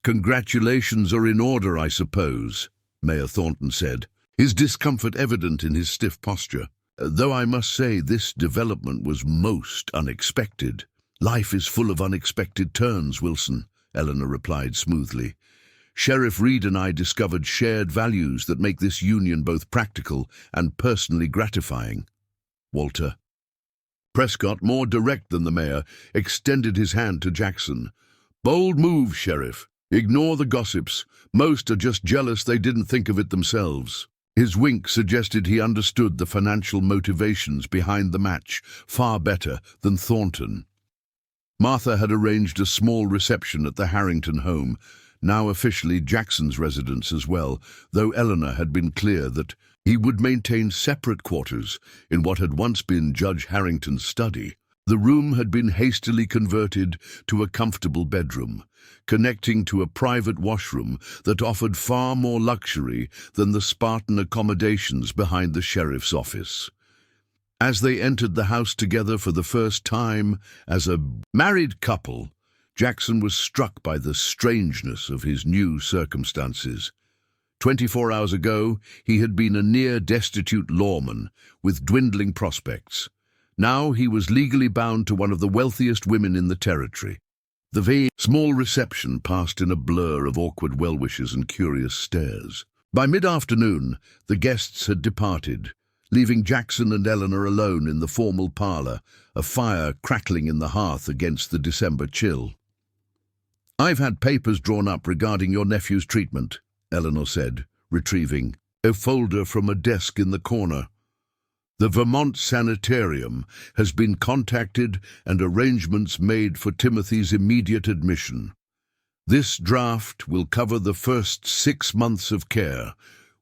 "Congratulations are in order, I suppose," Mayor Thornton said, his discomfort evident in his stiff posture. "Though I must say this development was most unexpected." "Life is full of unexpected turns, Wilson," Eleanor replied smoothly. "Sheriff Reed and I discovered shared values that make this union both practical and personally gratifying." Walter Prescott, more direct than the mayor, extended his hand to Jackson. "Bold move, Sheriff. Ignore the gossips. Most are just jealous they didn't think of it themselves." His wink suggested he understood the financial motivations behind the match far better than Thornton. Martha had arranged a small reception at the Harrington home, now officially Jackson's residence as well, though Eleanor had been clear that he would maintain separate quarters in what had once been Judge Harrington's study. The room had been hastily converted to a comfortable bedroom, connecting to a private washroom that offered far more luxury than the Spartan accommodations behind the sheriff's office. As they entered the house together for the first time as a married couple, Jackson was struck by the strangeness of his new circumstances. 24 hours ago, he had been a near-destitute lawman with dwindling prospects. Now he was legally bound to one of the wealthiest women in the territory. The very small reception passed in a blur of awkward well-wishes and curious stares. By mid-afternoon, the guests had departed, leaving Jackson and Eleanor alone in the formal parlor, a fire crackling in the hearth against the December chill. "I've had papers drawn up regarding your nephew's treatment," Eleanor said, retrieving a folder from a desk in the corner. "The Vermont Sanitarium has been contacted and arrangements made for Timothy's immediate admission. This draft will cover the first 6 months of care,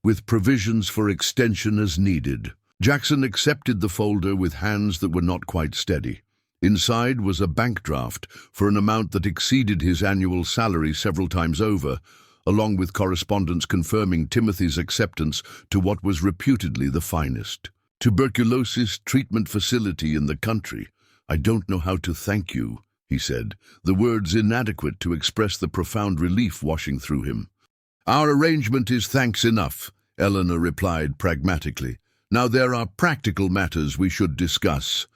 with provisions for extension as needed." Jackson accepted the folder with hands that were not quite steady. Inside was a bank draft for an amount that exceeded his annual salary several times over, along with correspondence confirming Timothy's acceptance to what was reputedly the finest tuberculosis treatment facility in the country. "I don't know how to thank you," he said, the words inadequate to express the profound relief washing through him. "Our arrangement is thanks enough," Eleanor replied pragmatically. "Now there are practical matters we should discuss.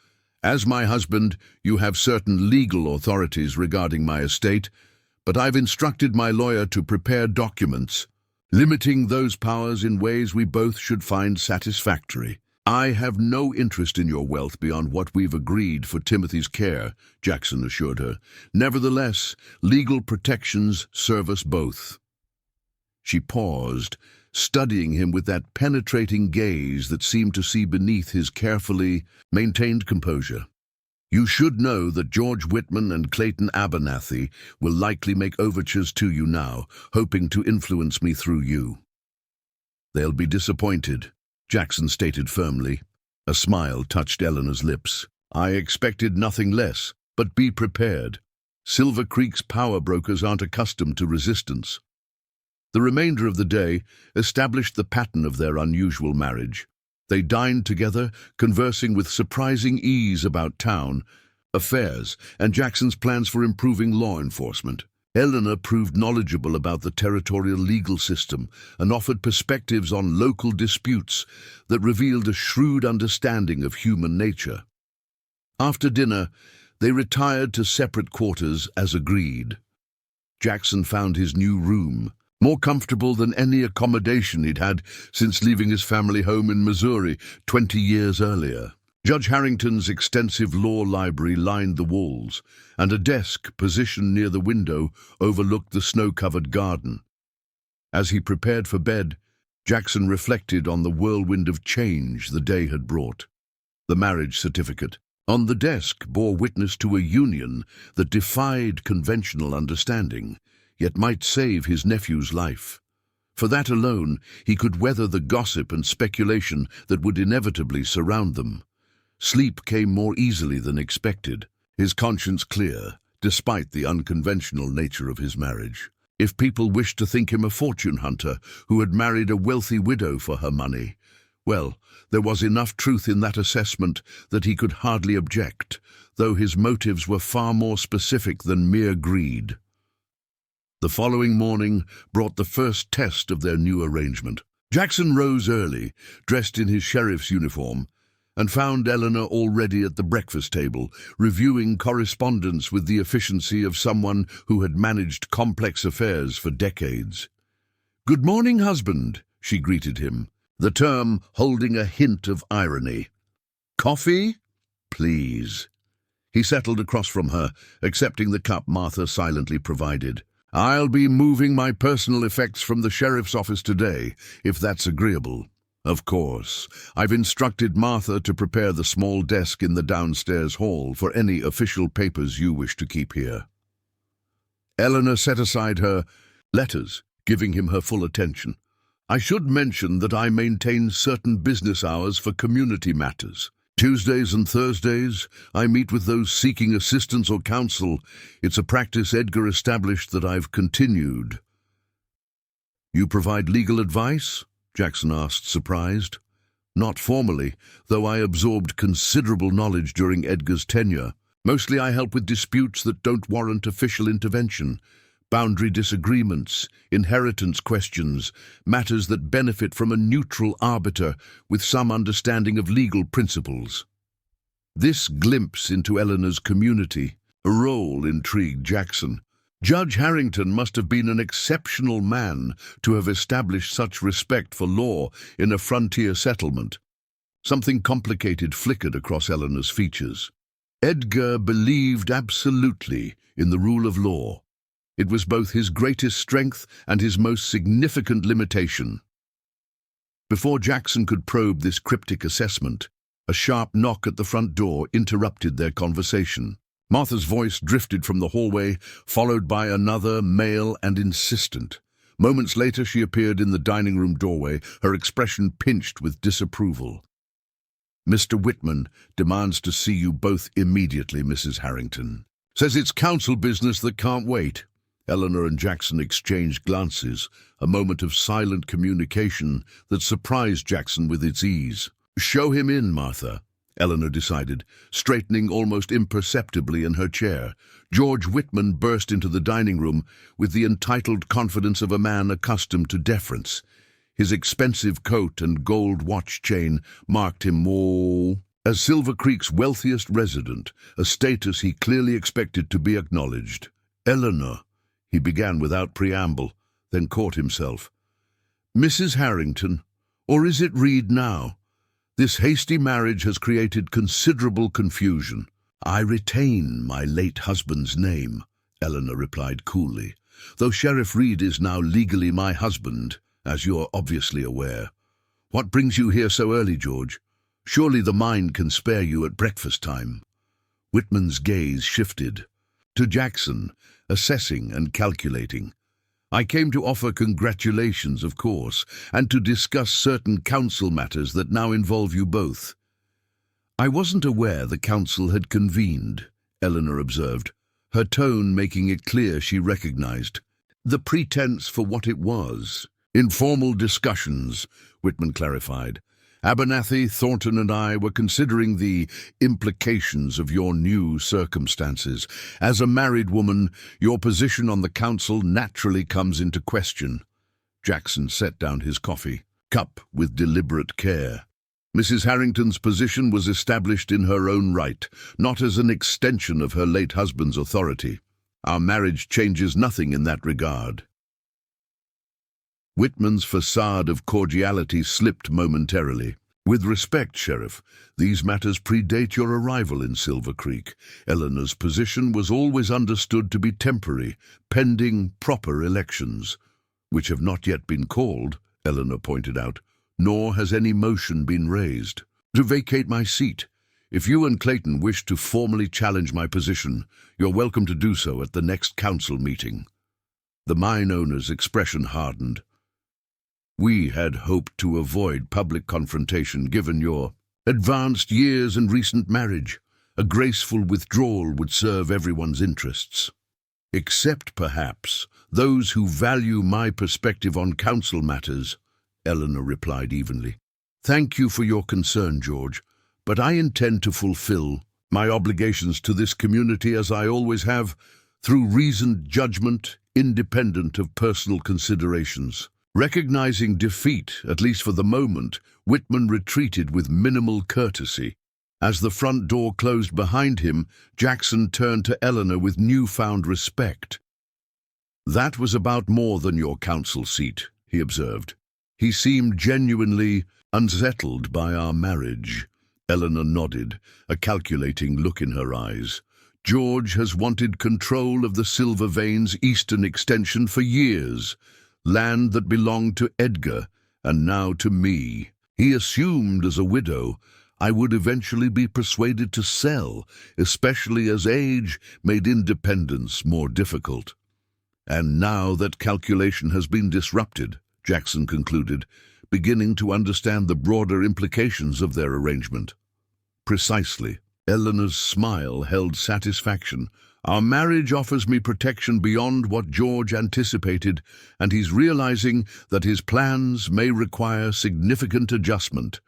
As my husband, you have certain legal authorities regarding my estate, but I've instructed my lawyer to prepare documents, limiting those powers in ways we both should find satisfactory." "I have no interest in your wealth beyond what we've agreed for Timothy's care," Jackson assured her. "Nevertheless, legal protections serve us both." She paused, studying him with that penetrating gaze that seemed to see beneath his carefully maintained composure. "You should know that George Whitman and Clayton Abernathy will likely make overtures to you now, hoping to influence me through you." "They'll be disappointed," Jackson stated firmly. A smile touched Eleanor's lips. "I expected nothing less, but be prepared. Silver Creek's power brokers aren't accustomed to resistance." The remainder of the day established the pattern of their unusual marriage. They dined together, conversing with surprising ease about town, affairs, and Jackson's plans for improving law enforcement. Eleanor proved knowledgeable about the territorial legal system and offered perspectives on local disputes that revealed a shrewd understanding of human nature. After dinner, they retired to separate quarters as agreed. Jackson found his new room more comfortable than any accommodation he'd had since leaving his family home in Missouri 20 years earlier. Judge Harrington's extensive law library lined the walls, and a desk positioned near the window overlooked the snow-covered garden. As he prepared for bed, Jackson reflected on the whirlwind of change the day had brought. The marriage certificate on the desk bore witness to a union that defied conventional understanding, yet might save his nephew's life. For that alone, he could weather the gossip and speculation that would inevitably surround them. Sleep came more easily than expected, his conscience clear, despite the unconventional nature of his marriage. If people wished to think him a fortune hunter who had married a wealthy widow for her money, well, there was enough truth in that assessment that he could hardly object, though his motives were far more specific than mere greed. The following morning brought the first test of their new arrangement. Jackson rose early, dressed in his sheriff's uniform, and found Eleanor already at the breakfast table, reviewing correspondence with the efficiency of someone who had managed complex affairs for decades. "Good morning, husband," she greeted him, the term holding a hint of irony. "Coffee? Please." He settled across from her, accepting the cup Martha silently provided. "I'll be moving my personal effects from the sheriff's office today, if that's agreeable." "Of course. I've instructed Martha to prepare the small desk in the downstairs hall for any official papers you wish to keep here." Eleanor set aside her letters, giving him her full attention. "I should mention that I maintain certain business hours for community matters. Tuesdays and Thursdays, I meet with those seeking assistance or counsel. It's a practice Edgar established that I've continued." "You provide legal advice?" Jackson asked, surprised. "Not formally, though I absorbed considerable knowledge during Edgar's tenure. Mostly I help with disputes that don't warrant official intervention, boundary disagreements, inheritance questions, matters that benefit from a neutral arbiter with some understanding of legal principles." This glimpse into Eleanor's community, a role intrigued Jackson. Judge Harrington must have been an exceptional man to have established such respect for law in a frontier settlement. Something complicated flickered across Eleanor's features. Edgar believed absolutely in the rule of law. It was both his greatest strength and his most significant limitation. Before Jackson could probe this cryptic assessment, a sharp knock at the front door interrupted their conversation. Martha's voice drifted from the hallway, followed by another, male and insistent. Moments later, she appeared in the dining room doorway, her expression pinched with disapproval. "Mr. Whitman demands to see you both immediately, Mrs. Harrington. Says it's counsel business that can't wait." Eleanor and Jackson exchanged glances, a moment of silent communication that surprised Jackson with its ease. "Show him in, Martha," Eleanor decided, straightening almost imperceptibly in her chair. George Whitman burst into the dining room with the entitled confidence of a man accustomed to deference. His expensive coat and gold watch chain marked him more as Silver Creek's wealthiest resident, a status he clearly expected to be acknowledged. "Eleanor," he began without preamble, then caught himself. "Mrs. Harrington, or is it Reed now? This hasty marriage has created considerable confusion." "I retain my late husband's name," Eleanor replied coolly, "though Sheriff Reed is now legally my husband, as you're obviously aware. What brings you here so early, George? Surely the mind can spare you at breakfast time." Whitman's gaze shifted to Jackson, assessing and calculating. "I came to offer congratulations, of course, and to discuss certain council matters that now involve you both." "I wasn't aware the council had convened," Eleanor observed, her tone making it clear she recognized the pretense for what it was. "Informal discussions," Whitman clarified, Abernathy, Thornton and I were considering the implications of your new circumstances. As a married woman, your position on the council naturally comes into question. Jackson set down his coffee cup with deliberate care. Mrs. Harrington's position was established in her own right, not as an extension of her late husband's authority. Our marriage changes nothing in that regard. Whitman's facade of cordiality slipped momentarily. With respect, Sheriff, these matters predate your arrival in Silver Creek. Eleanor's position was always understood to be temporary, pending proper elections, which have not yet been called, Eleanor pointed out, nor has any motion been raised to vacate my seat. If you and Clayton wish to formally challenge my position, you're welcome to do so at the next council meeting. The mine owner's expression hardened. We had hoped to avoid public confrontation given your advanced years and recent marriage. A graceful withdrawal would serve everyone's interests. Except, perhaps, those who value my perspective on council matters, Eleanor replied evenly. Thank you for your concern, George, but I intend to fulfill my obligations to this community as I always have, through reasoned judgment, independent of personal considerations. Recognizing defeat, at least for the moment, Whitman retreated with minimal courtesy. As the front door closed behind him, Jackson turned to Eleanor with newfound respect. That was about more than your council seat, he observed. He seemed genuinely unsettled by our marriage. Eleanor nodded, a calculating look in her eyes. George has wanted control of the Silver Vein's eastern extension for years, land that belonged to Edgar and now to me. He assumed as a widow I would eventually be persuaded to sell, especially as age made independence more difficult. And now that calculation has been disrupted, Jackson concluded, beginning to understand the broader implications of their arrangement. Precisely. Eleanor's smile held satisfaction. Our marriage offers me protection beyond what George anticipated, and he's realizing that his plans may require significant adjustment.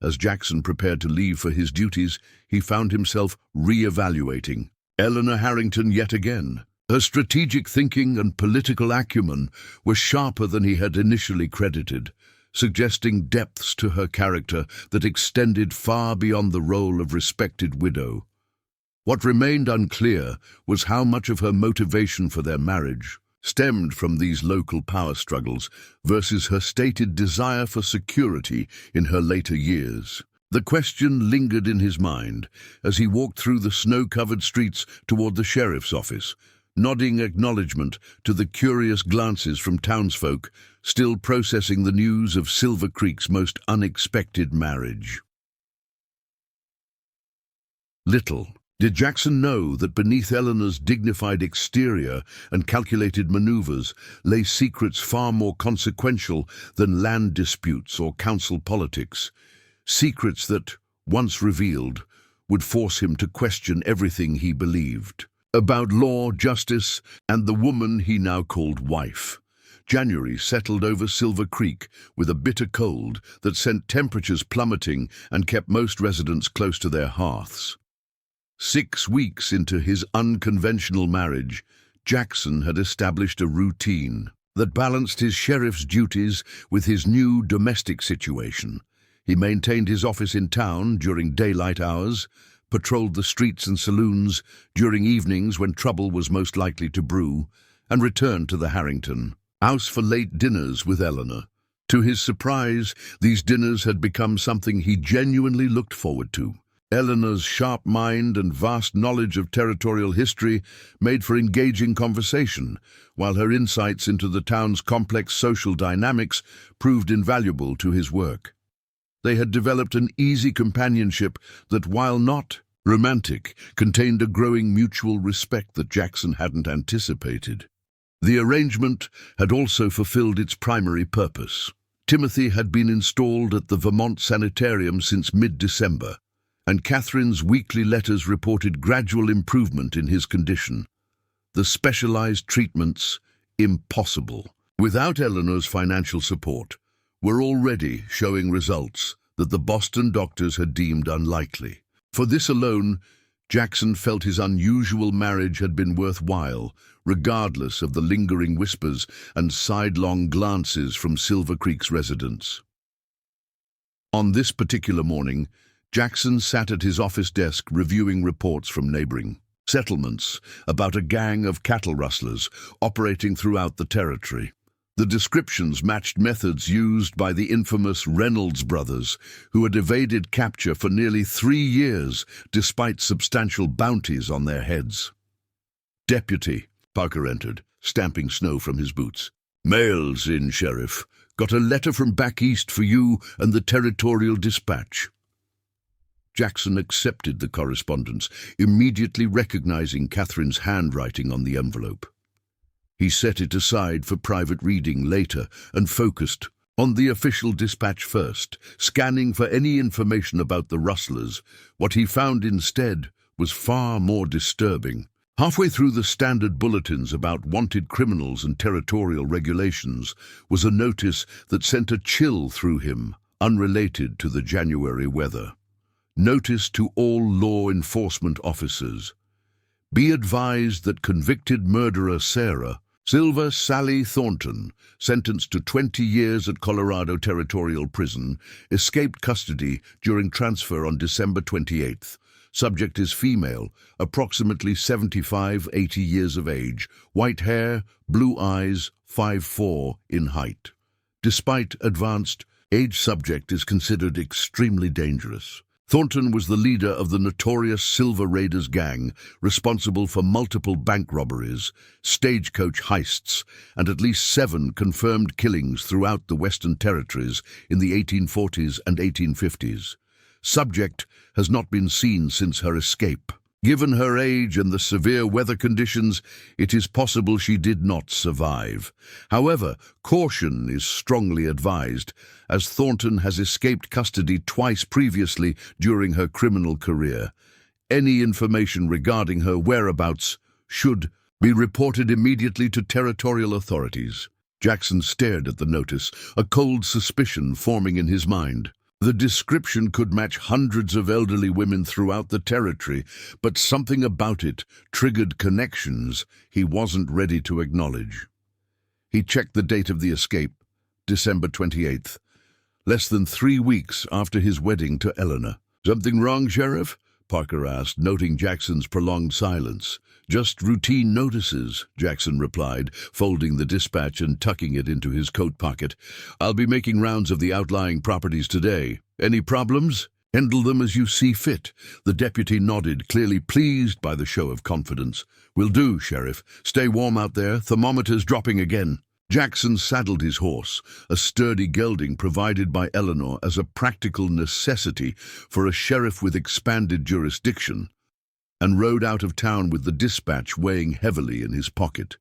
As Jackson prepared to leave for his duties, he found himself re-evaluating Eleanor Harrington yet again. Her strategic thinking and political acumen were sharper than he had initially credited, suggesting depths to her character that extended far beyond the role of respected widow. What remained unclear was how much of her motivation for their marriage stemmed from these local power struggles versus her stated desire for security in her later years. The question lingered in his mind as he walked through the snow-covered streets toward the sheriff's office, nodding acknowledgement to the curious glances from townsfolk still processing the news of Silver Creek's most unexpected marriage. Little did Jackson know that beneath Eleanor's dignified exterior and calculated maneuvers lay secrets far more consequential than land disputes or council politics, secrets that, once revealed, would force him to question everything he believed about law, justice, and the woman he now called wife. January settled over Silver Creek with a bitter cold that sent temperatures plummeting and kept most residents close to their hearths. 6 weeks into his unconventional marriage, Jackson had established a routine that balanced his sheriff's duties with his new domestic situation. He maintained his office in town during daylight hours, patrolled the streets and saloons during evenings when trouble was most likely to brew, and returned to the Harrington house for late dinners with Eleanor. To his surprise, these dinners had become something he genuinely looked forward to. Eleanor's sharp mind and vast knowledge of territorial history made for engaging conversation, while her insights into the town's complex social dynamics proved invaluable to his work. They had developed an easy companionship that, while not romantic, contained a growing mutual respect that Jackson hadn't anticipated. The arrangement had also fulfilled its primary purpose. Timothy had been installed at the Vermont Sanitarium since mid-December, and Catherine's weekly letters reported gradual improvement in his condition. The specialized treatments, impossible without Eleanor's financial support, were already showing results that the Boston doctors had deemed unlikely. For this alone, Jackson felt his unusual marriage had been worthwhile, regardless of the lingering whispers and sidelong glances from Silver Creek's residents. On this particular morning, Jackson sat at his office desk reviewing reports from neighboring settlements about a gang of cattle rustlers operating throughout the territory. The descriptions matched methods used by the infamous Reynolds brothers, who had evaded capture for nearly 3 years despite substantial bounties on their heads. "Deputy," Parker entered, stamping snow from his boots. "Mail's in, Sheriff. Got a letter from back east for you and the Territorial Dispatch." Jackson accepted the correspondence, immediately recognizing Catherine's handwriting on the envelope. He set it aside for private reading later and focused on the official dispatch first, scanning for any information about the rustlers. What he found instead was far more disturbing. Halfway through the standard bulletins about wanted criminals and territorial regulations was a notice that sent a chill through him, unrelated to the January weather. Notice to all law enforcement officers. Be advised that convicted murderer Silver Sally Thornton, sentenced to 20 years at Colorado Territorial Prison, escaped custody during transfer on December 28th. Subject is female, approximately 75-80 years of age, white hair, blue eyes, 5'4" in height. Despite advanced age, subject is considered extremely dangerous. Thornton was the leader of the notorious Silver Raiders gang, responsible for multiple bank robberies, stagecoach heists, and at least 7 confirmed killings throughout the Western Territories in the 1840s and 1850s. Subject has not been seen since her escape. Given her age and the severe weather conditions, it is possible she did not survive. However, caution is strongly advised, as Thornton has escaped custody twice previously during her criminal career. Any information regarding her whereabouts should be reported immediately to territorial authorities. Jackson stared at the notice, a cold suspicion forming in his mind. The description could match hundreds of elderly women throughout the territory, but something about it triggered connections he wasn't ready to acknowledge. He checked the date of the escape, December 28th, less than 3 weeks after his wedding to Eleanor. "Something wrong, Sheriff?" Parker asked, noting Jackson's prolonged silence. "Just routine notices," Jackson replied, folding the dispatch and tucking it into his coat pocket. "I'll be making rounds of the outlying properties today. Any problems? Handle them as you see fit." The deputy nodded, clearly pleased by the show of confidence. "Will do, Sheriff. Stay warm out there. Thermometers dropping again." Jackson saddled his horse, a sturdy gelding provided by Eleanor as a practical necessity for a sheriff with expanded jurisdiction, and rode out of town with the dispatch weighing heavily in his pocket.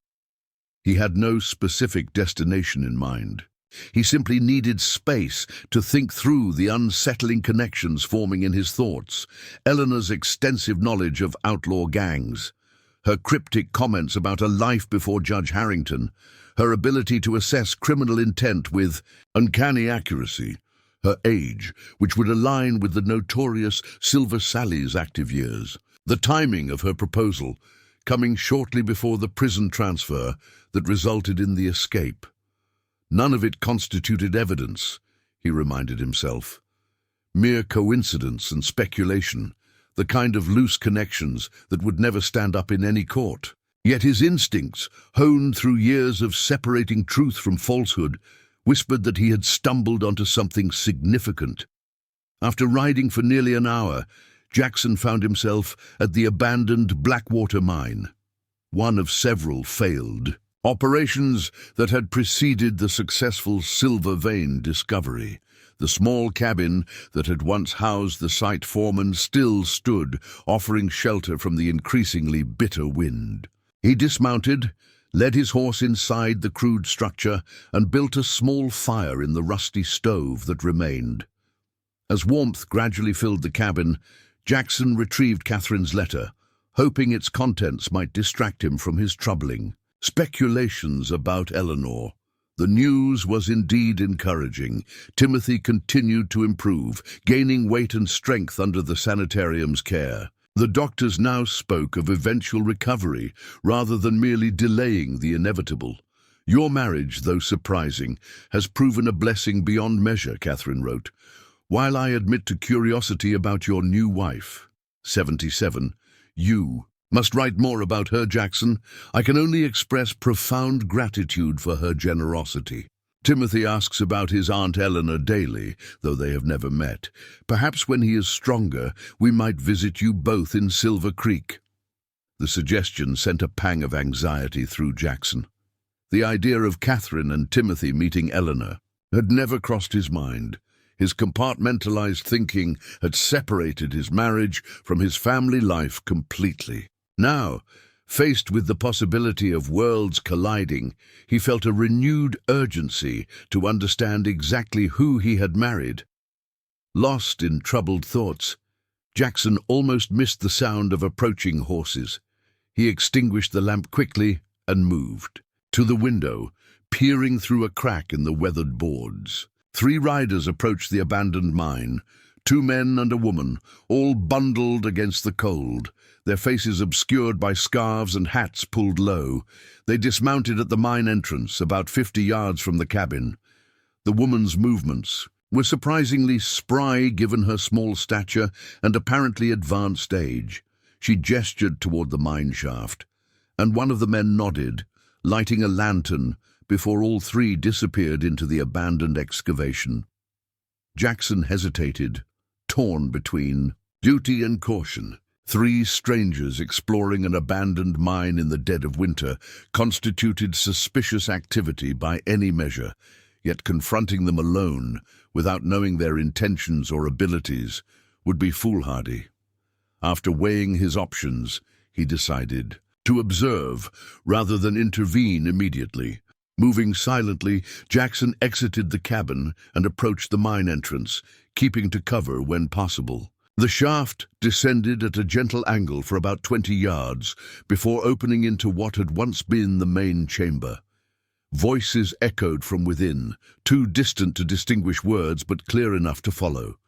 He had no specific destination in mind. He simply needed space to think through the unsettling connections forming in his thoughts. Eleanor's extensive knowledge of outlaw gangs, her cryptic comments about a life before Judge Harrington, her ability to assess criminal intent with uncanny accuracy, her age, which would align with the notorious Silver Sally's active years, the timing of her proposal, coming shortly before the prison transfer that resulted in the escape. None of it constituted evidence, he reminded himself. Mere coincidence and speculation, the kind of loose connections that would never stand up in any court. Yet his instincts, honed through years of separating truth from falsehood, whispered that he had stumbled onto something significant. After riding for nearly an hour, Jackson found himself at the abandoned Blackwater mine, one of several failed operations that had preceded the successful silver vein discovery. The small cabin that had once housed the site foreman still stood, offering shelter from the increasingly bitter wind. He dismounted, led his horse inside the crude structure, and built a small fire in the rusty stove that remained. As warmth gradually filled the cabin, Jackson retrieved Catherine's letter, hoping its contents might distract him from his troubling speculations about Eleanor. The news was indeed encouraging. Timothy continued to improve, gaining weight and strength under the sanitarium's care. The doctors now spoke of eventual recovery, rather than merely delaying the inevitable. "Your marriage, though surprising, has proven a blessing beyond measure," Catherine wrote. "While I admit to curiosity about your new wife, 77, you must write more about her, Jackson. I can only express profound gratitude for her generosity." Timothy asks about his Aunt Eleanor daily, though they have never met. "Perhaps when he is stronger, we might visit you both in Silver Creek." The suggestion sent a pang of anxiety through Jackson. The idea of Catherine and Timothy meeting Eleanor had never crossed his mind. His compartmentalized thinking had separated his marriage from his family life completely. Now, faced with the possibility of worlds colliding, he felt a renewed urgency to understand exactly who he had married. Lost in troubled thoughts, Jackson almost missed the sound of approaching horses. He extinguished the lamp quickly and moved to the window, peering through a crack in the weathered boards. 3 riders approached the abandoned mine, 2 men and a woman, all bundled against the cold, their faces obscured by scarves and hats pulled low. They dismounted at the mine entrance, about 50 yards from the cabin. The woman's movements were surprisingly spry given her small stature and apparently advanced age. She gestured toward the mine shaft, and one of the men nodded, lighting a lantern before all 3 disappeared into the abandoned excavation. Jackson hesitated, torn between duty and caution. 3 strangers exploring an abandoned mine in the dead of winter constituted suspicious activity by any measure, yet confronting them alone, without knowing their intentions or abilities, would be foolhardy. After weighing his options, he decided to observe rather than intervene immediately. Moving silently, Jackson exited the cabin and approached the mine entrance, keeping to cover when possible. The shaft descended at a gentle angle for about 20 yards before opening into what had once been the main chamber. Voices echoed from within, too distant to distinguish words but clear enough to follow.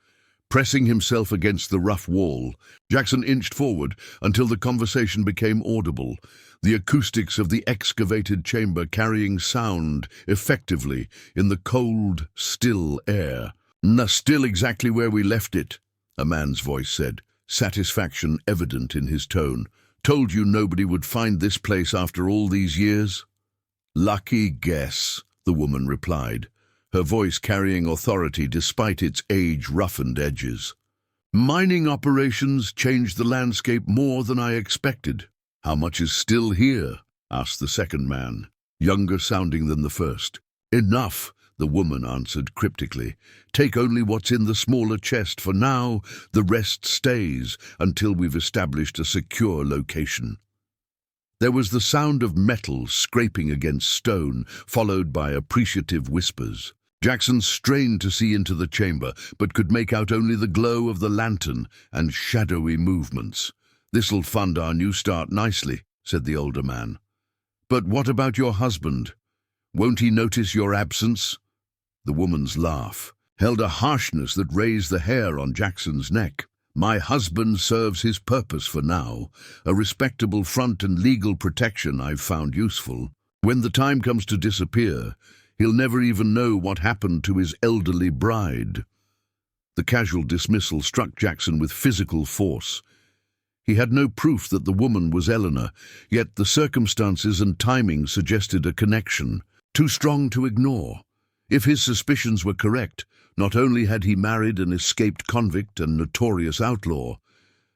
Pressing himself against the rough wall, Jackson inched forward until the conversation became audible, the acoustics of the excavated chamber carrying sound effectively in the cold, still air. "Still exactly where we left it," a man's voice said, satisfaction evident in his tone. "Told you nobody would find this place after all these years?" "Lucky guess," the woman replied, her voice carrying authority despite its age-roughened edges. "Mining operations changed the landscape more than I expected." "How much is still here?" asked the second man, younger sounding than the first. "Enough," the woman answered cryptically. "Take only what's in the smaller chest for now. The rest stays until we've established a secure location." There was the sound of metal scraping against stone, followed by appreciative whispers. Jackson strained to see into the chamber, but could make out only the glow of the lantern and shadowy movements. "This'll fund our new start nicely," said the older man. "But what about your husband? Won't he notice your absence?" The woman's laugh held a harshness that raised the hair on Jackson's neck. "My husband serves his purpose for now, a respectable front and legal protection I've found useful. When the time comes to disappear, he'll never even know what happened to his elderly bride." The casual dismissal struck Jackson with physical force. He had no proof that the woman was Eleanor, yet the circumstances and timing suggested a connection, too strong to ignore. If his suspicions were correct, not only had he married an escaped convict and notorious outlaw,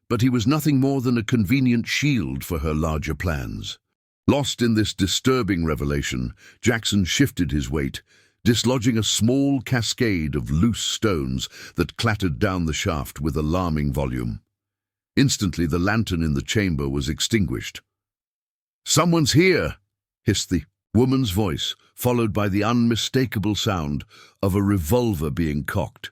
but he was nothing more than a convenient shield for her larger plans. Lost in this disturbing revelation, Jackson shifted his weight, dislodging a small cascade of loose stones that clattered down the shaft with alarming volume. Instantly, the lantern in the chamber was extinguished. "Someone's here!" hissed the woman's voice, followed by the unmistakable sound of a revolver being cocked.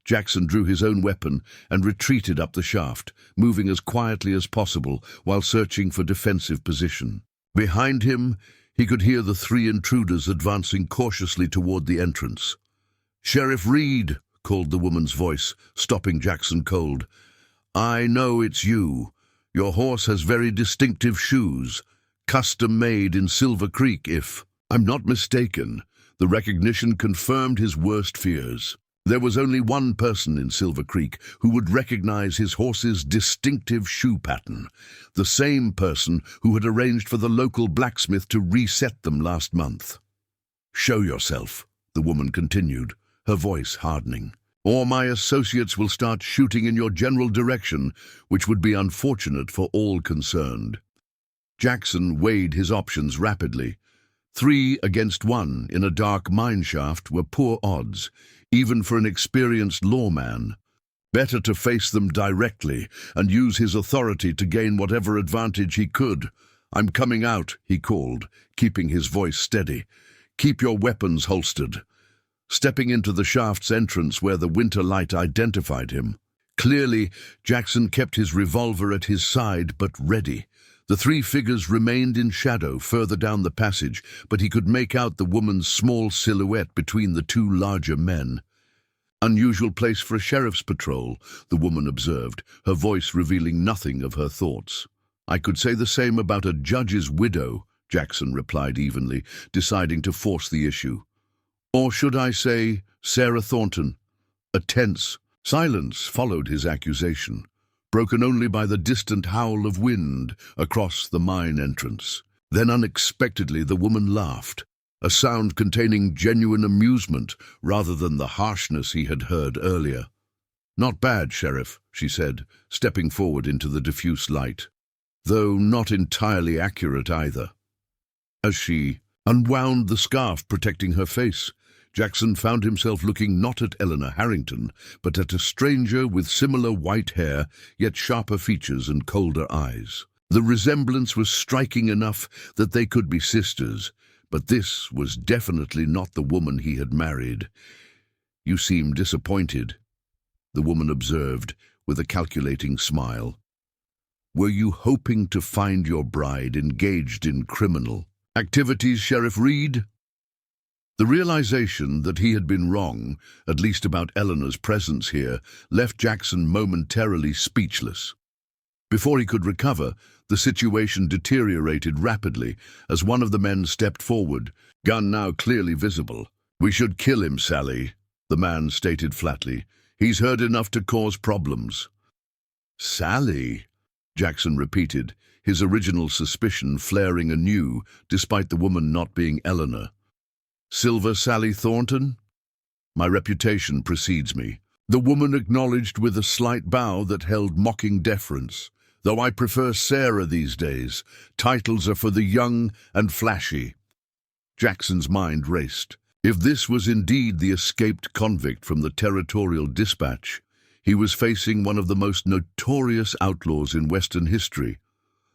Jackson drew his own weapon and retreated up the shaft, moving as quietly as possible while searching for defensive position. Behind him, He could hear the three intruders advancing cautiously toward the entrance. "Sheriff Reed," called the woman's voice, stopping Jackson cold. "I know it's you. Your horse has very distinctive shoes, custom-made in Silver Creek, if I'm not mistaken." The recognition confirmed his worst fears. There was only one person in Silver Creek who would recognize his horse's distinctive shoe pattern, the same person who had arranged for the local blacksmith to reset them last month. "Show yourself," the woman continued, her voice hardening, "or my associates will start shooting in your general direction, which would be unfortunate for all concerned." Jackson weighed his options rapidly. 3 against 1 in a dark mine shaft were poor odds, even for an experienced lawman. Better to face them directly and use his authority to gain whatever advantage he could. "I'm coming out," he called, keeping his voice steady. "Keep your weapons holstered." Stepping into the shaft's entrance where the winter light identified him. Clearly, Jackson kept his revolver at his side but ready. The 3 figures remained in shadow further down the passage, but he could make out the woman's small silhouette between the 2 larger men. "Unusual place for a sheriff's patrol," the woman observed, her voice revealing nothing of her thoughts. "I could say the same about a judge's widow," Jackson replied evenly, deciding to force the issue. "Or should I say Sarah Thornton?" A tense silence followed his accusation, broken only by the distant howl of wind across the mine entrance. Then unexpectedly the woman laughed, a sound containing genuine amusement rather than the harshness he had heard earlier. "Not bad, Sheriff," she said, stepping forward into the diffuse light, though not entirely accurate either. As she unwound the scarf protecting her face, Jackson found himself looking not at Eleanor Harrington, but at a stranger with similar white hair, yet sharper features and colder eyes. The resemblance was striking enough that they could be sisters, but this was definitely not the woman he had married. "You seem disappointed," the woman observed with a calculating smile. "Were you hoping to find your bride engaged in criminal activities, Sheriff Reed?" The realization that he had been wrong, at least about Eleanor's presence here, left Jackson momentarily speechless. Before he could recover, the situation deteriorated rapidly as one of the men stepped forward, gun now clearly visible. "We should kill him, Sally," the man stated flatly. "He's heard enough to cause problems." "Sally?" Jackson repeated, his original suspicion flaring anew, despite the woman not being Eleanor. "Silver Sally Thornton? My reputation precedes me." The woman acknowledged with a slight bow that held mocking deference. "Though I prefer Sarah these days. Titles are for the young and flashy." Jackson's mind raced. If this was indeed the escaped convict from the Territorial Dispatch, he was facing one of the most notorious outlaws in Western history,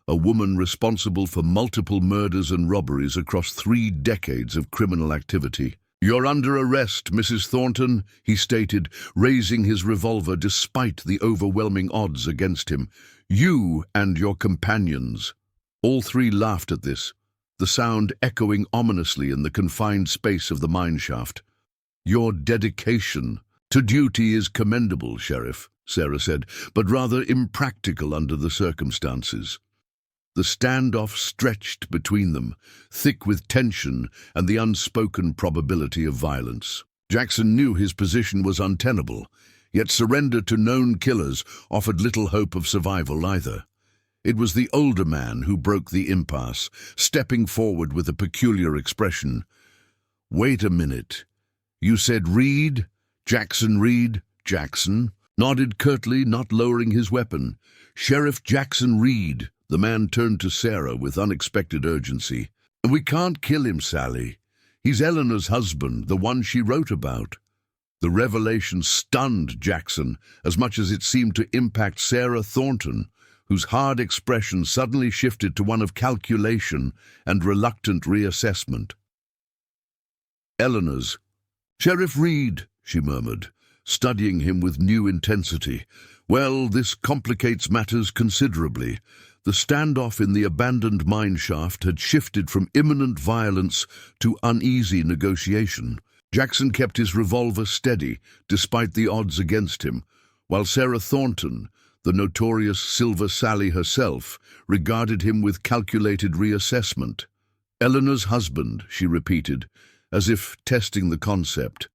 a woman responsible for multiple murders and robberies across 3 decades of criminal activity. "You're under arrest, Mrs. Thornton," he stated, raising his revolver despite the overwhelming odds against him. "You and your companions." All 3 laughed at this, the sound echoing ominously in the confined space of the mine shaft. "Your dedication to duty is commendable, Sheriff," Sarah said, "but rather impractical under the circumstances." The standoff stretched between them, thick with tension and the unspoken probability of violence. Jackson knew his position was untenable, yet surrender to known killers offered little hope of survival either. It was the older man who broke the impasse, stepping forward with a peculiar expression. "Wait a minute. You said Reed? Jackson Reed?" Jackson nodded curtly, not lowering his weapon. "Sheriff Jackson Reed." The man turned to Sarah with unexpected urgency. "We can't kill him, Sally. He's Eleanor's husband, the one she wrote about." The revelation stunned Jackson as much as it seemed to impact Sarah Thornton, whose hard expression suddenly shifted to one of calculation and reluctant reassessment. "Eleanor's. Sheriff Reed," she murmured, studying him with new intensity. "Well, this complicates matters considerably. The standoff in the abandoned mine shaft had shifted from imminent violence to uneasy negotiation. Jackson kept his revolver steady, despite the odds against him, while Sarah Thornton, the notorious Silver Sally herself, regarded him with calculated reassessment. "Eleanor's husband," she repeated, as if testing the concept.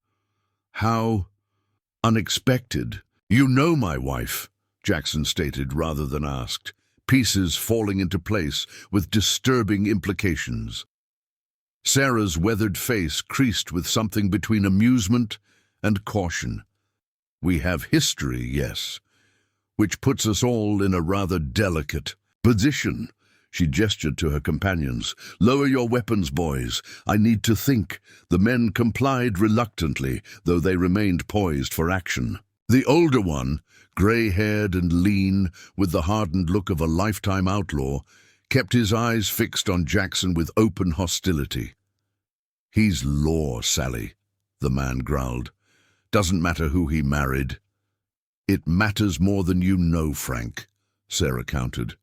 "How unexpected." "You know my wife," Jackson stated rather than asked, pieces falling into place with disturbing implications. Sarah's weathered face creased with something between amusement and caution. "We have history, yes, which puts us all in a rather delicate position." She gestured to her companions. "Lower your weapons, boys. I need to think." The men complied reluctantly, though they remained poised for action. The older one, grey-haired and lean, with the hardened look of a lifetime outlaw, kept his eyes fixed on Jackson with open hostility. "He's law, Sally," the man growled. "Doesn't matter who he married." "It matters more than you know, Frank," Sarah countered.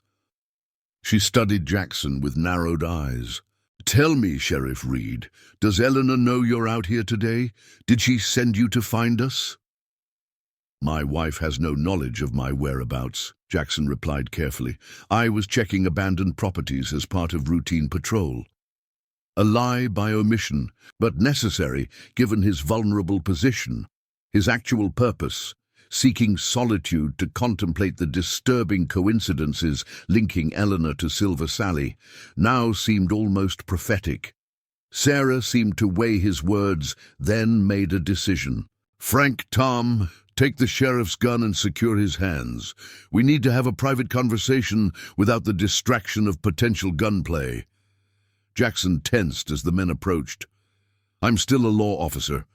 She studied Jackson with narrowed eyes. "Tell me, Sheriff Reed, does Eleanor know you're out here today? Did she send you to find us?" "My wife has no knowledge of my whereabouts," Jackson replied carefully. "I was checking abandoned properties as part of routine patrol." A lie by omission, but necessary given his vulnerable position. His actual purpose, seeking solitude to contemplate the disturbing coincidences linking Eleanor to Silver Sally, now seemed almost prophetic. Sarah seemed to weigh his words, then made a decision. "Frank, Tom, take the sheriff's gun and secure his hands. We need to have a private conversation without the distraction of potential gunplay." Jackson tensed as the men approached. "I'm still a law officer.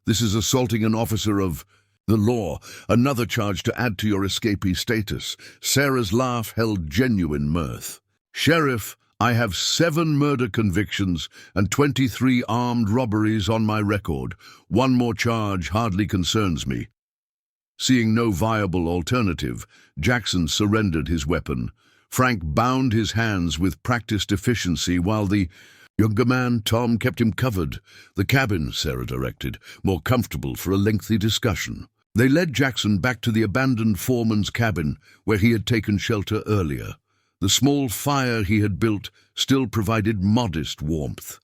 This is assaulting an officer of the law, another charge to add to your escapee status." Sarah's laugh held genuine mirth. "Sheriff, I have 7 murder convictions and 23 armed robberies on my record. One more charge hardly concerns me." Seeing no viable alternative, Jackson surrendered his weapon. Frank bound his hands with practiced efficiency while the younger man, Tom, kept him covered. "The cabin," Sarah directed, "more comfortable for a lengthy discussion." They led Jackson back to the abandoned foreman's cabin, where he had taken shelter earlier. The small fire he had built still provided modest warmth.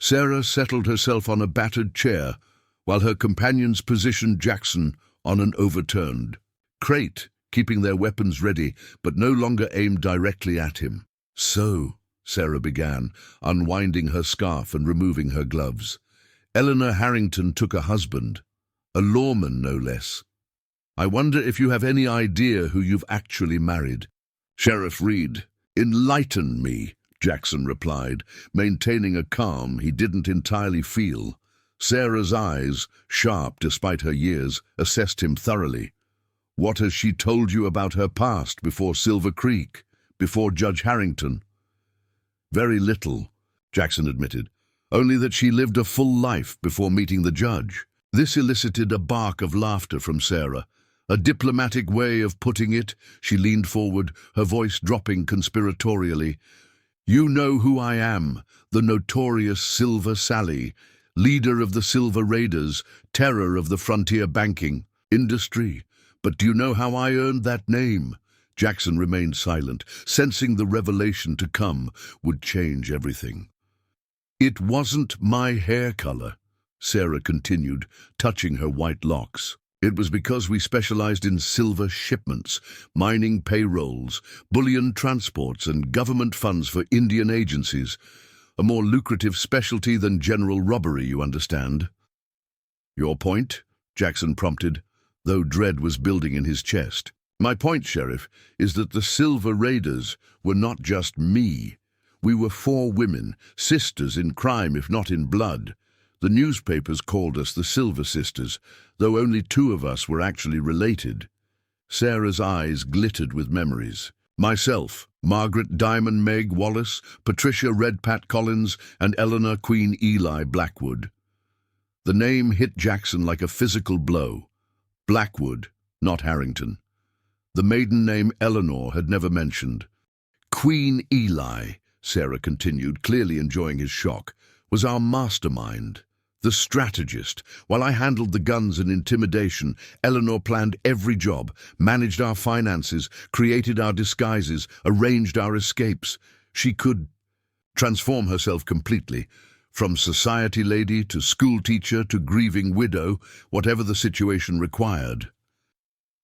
Sarah settled herself on a battered chair, while her companions positioned Jackson on an overturned crate, keeping their weapons ready, but no longer aimed directly at him. "So," Sarah began, unwinding her scarf and removing her gloves, "Eleanor Harrington took a husband. A lawman, no less. I wonder if you have any idea who you've actually married." "Sheriff Reed, enlighten me," Jackson replied, maintaining a calm he didn't entirely feel. Sarah's eyes, sharp despite her years, assessed him thoroughly. "What has she told you about her past before Silver Creek, before Judge Harrington?" "Very little," Jackson admitted. "Only that she lived a full life before meeting the judge." This elicited a bark of laughter from Sarah. "A diplomatic way of putting it," she leaned forward, her voice dropping conspiratorially. "You know who I am, the notorious Silver Sally, leader of the Silver Raiders, terror of the frontier banking industry. But do you know how I earned that name?" Jackson remained silent, sensing the revelation to come would change everything. "It wasn't my hair color," Sarah continued, touching her white locks. "It was because we specialized in silver shipments, mining payrolls, bullion transports, and government funds for Indian agencies. A more lucrative specialty than general robbery, you understand." "Your point?" Jackson prompted, though dread was building in his chest. "My point, Sheriff, is that the Silver Raiders were not just me. We were 4 women, sisters in crime if not in blood. The newspapers called us the Silver Sisters, though only 2 of us were actually related." Sarah's eyes glittered with memories. "Myself, Margaret Diamond Meg Wallace, Patricia Red Pat Collins, and Eleanor Queen Eli Blackwood." The name hit Jackson like a physical blow. Blackwood, not Harrington. The maiden name Eleanor had never mentioned. Queen Eli, Sarah continued, clearly enjoying his shock, was our mastermind, the strategist. While I handled the guns and intimidation, Eleanor planned every job, managed our finances, created our disguises, arranged our escapes. She could transform herself completely, from society lady to school teacher to grieving widow, whatever the situation required.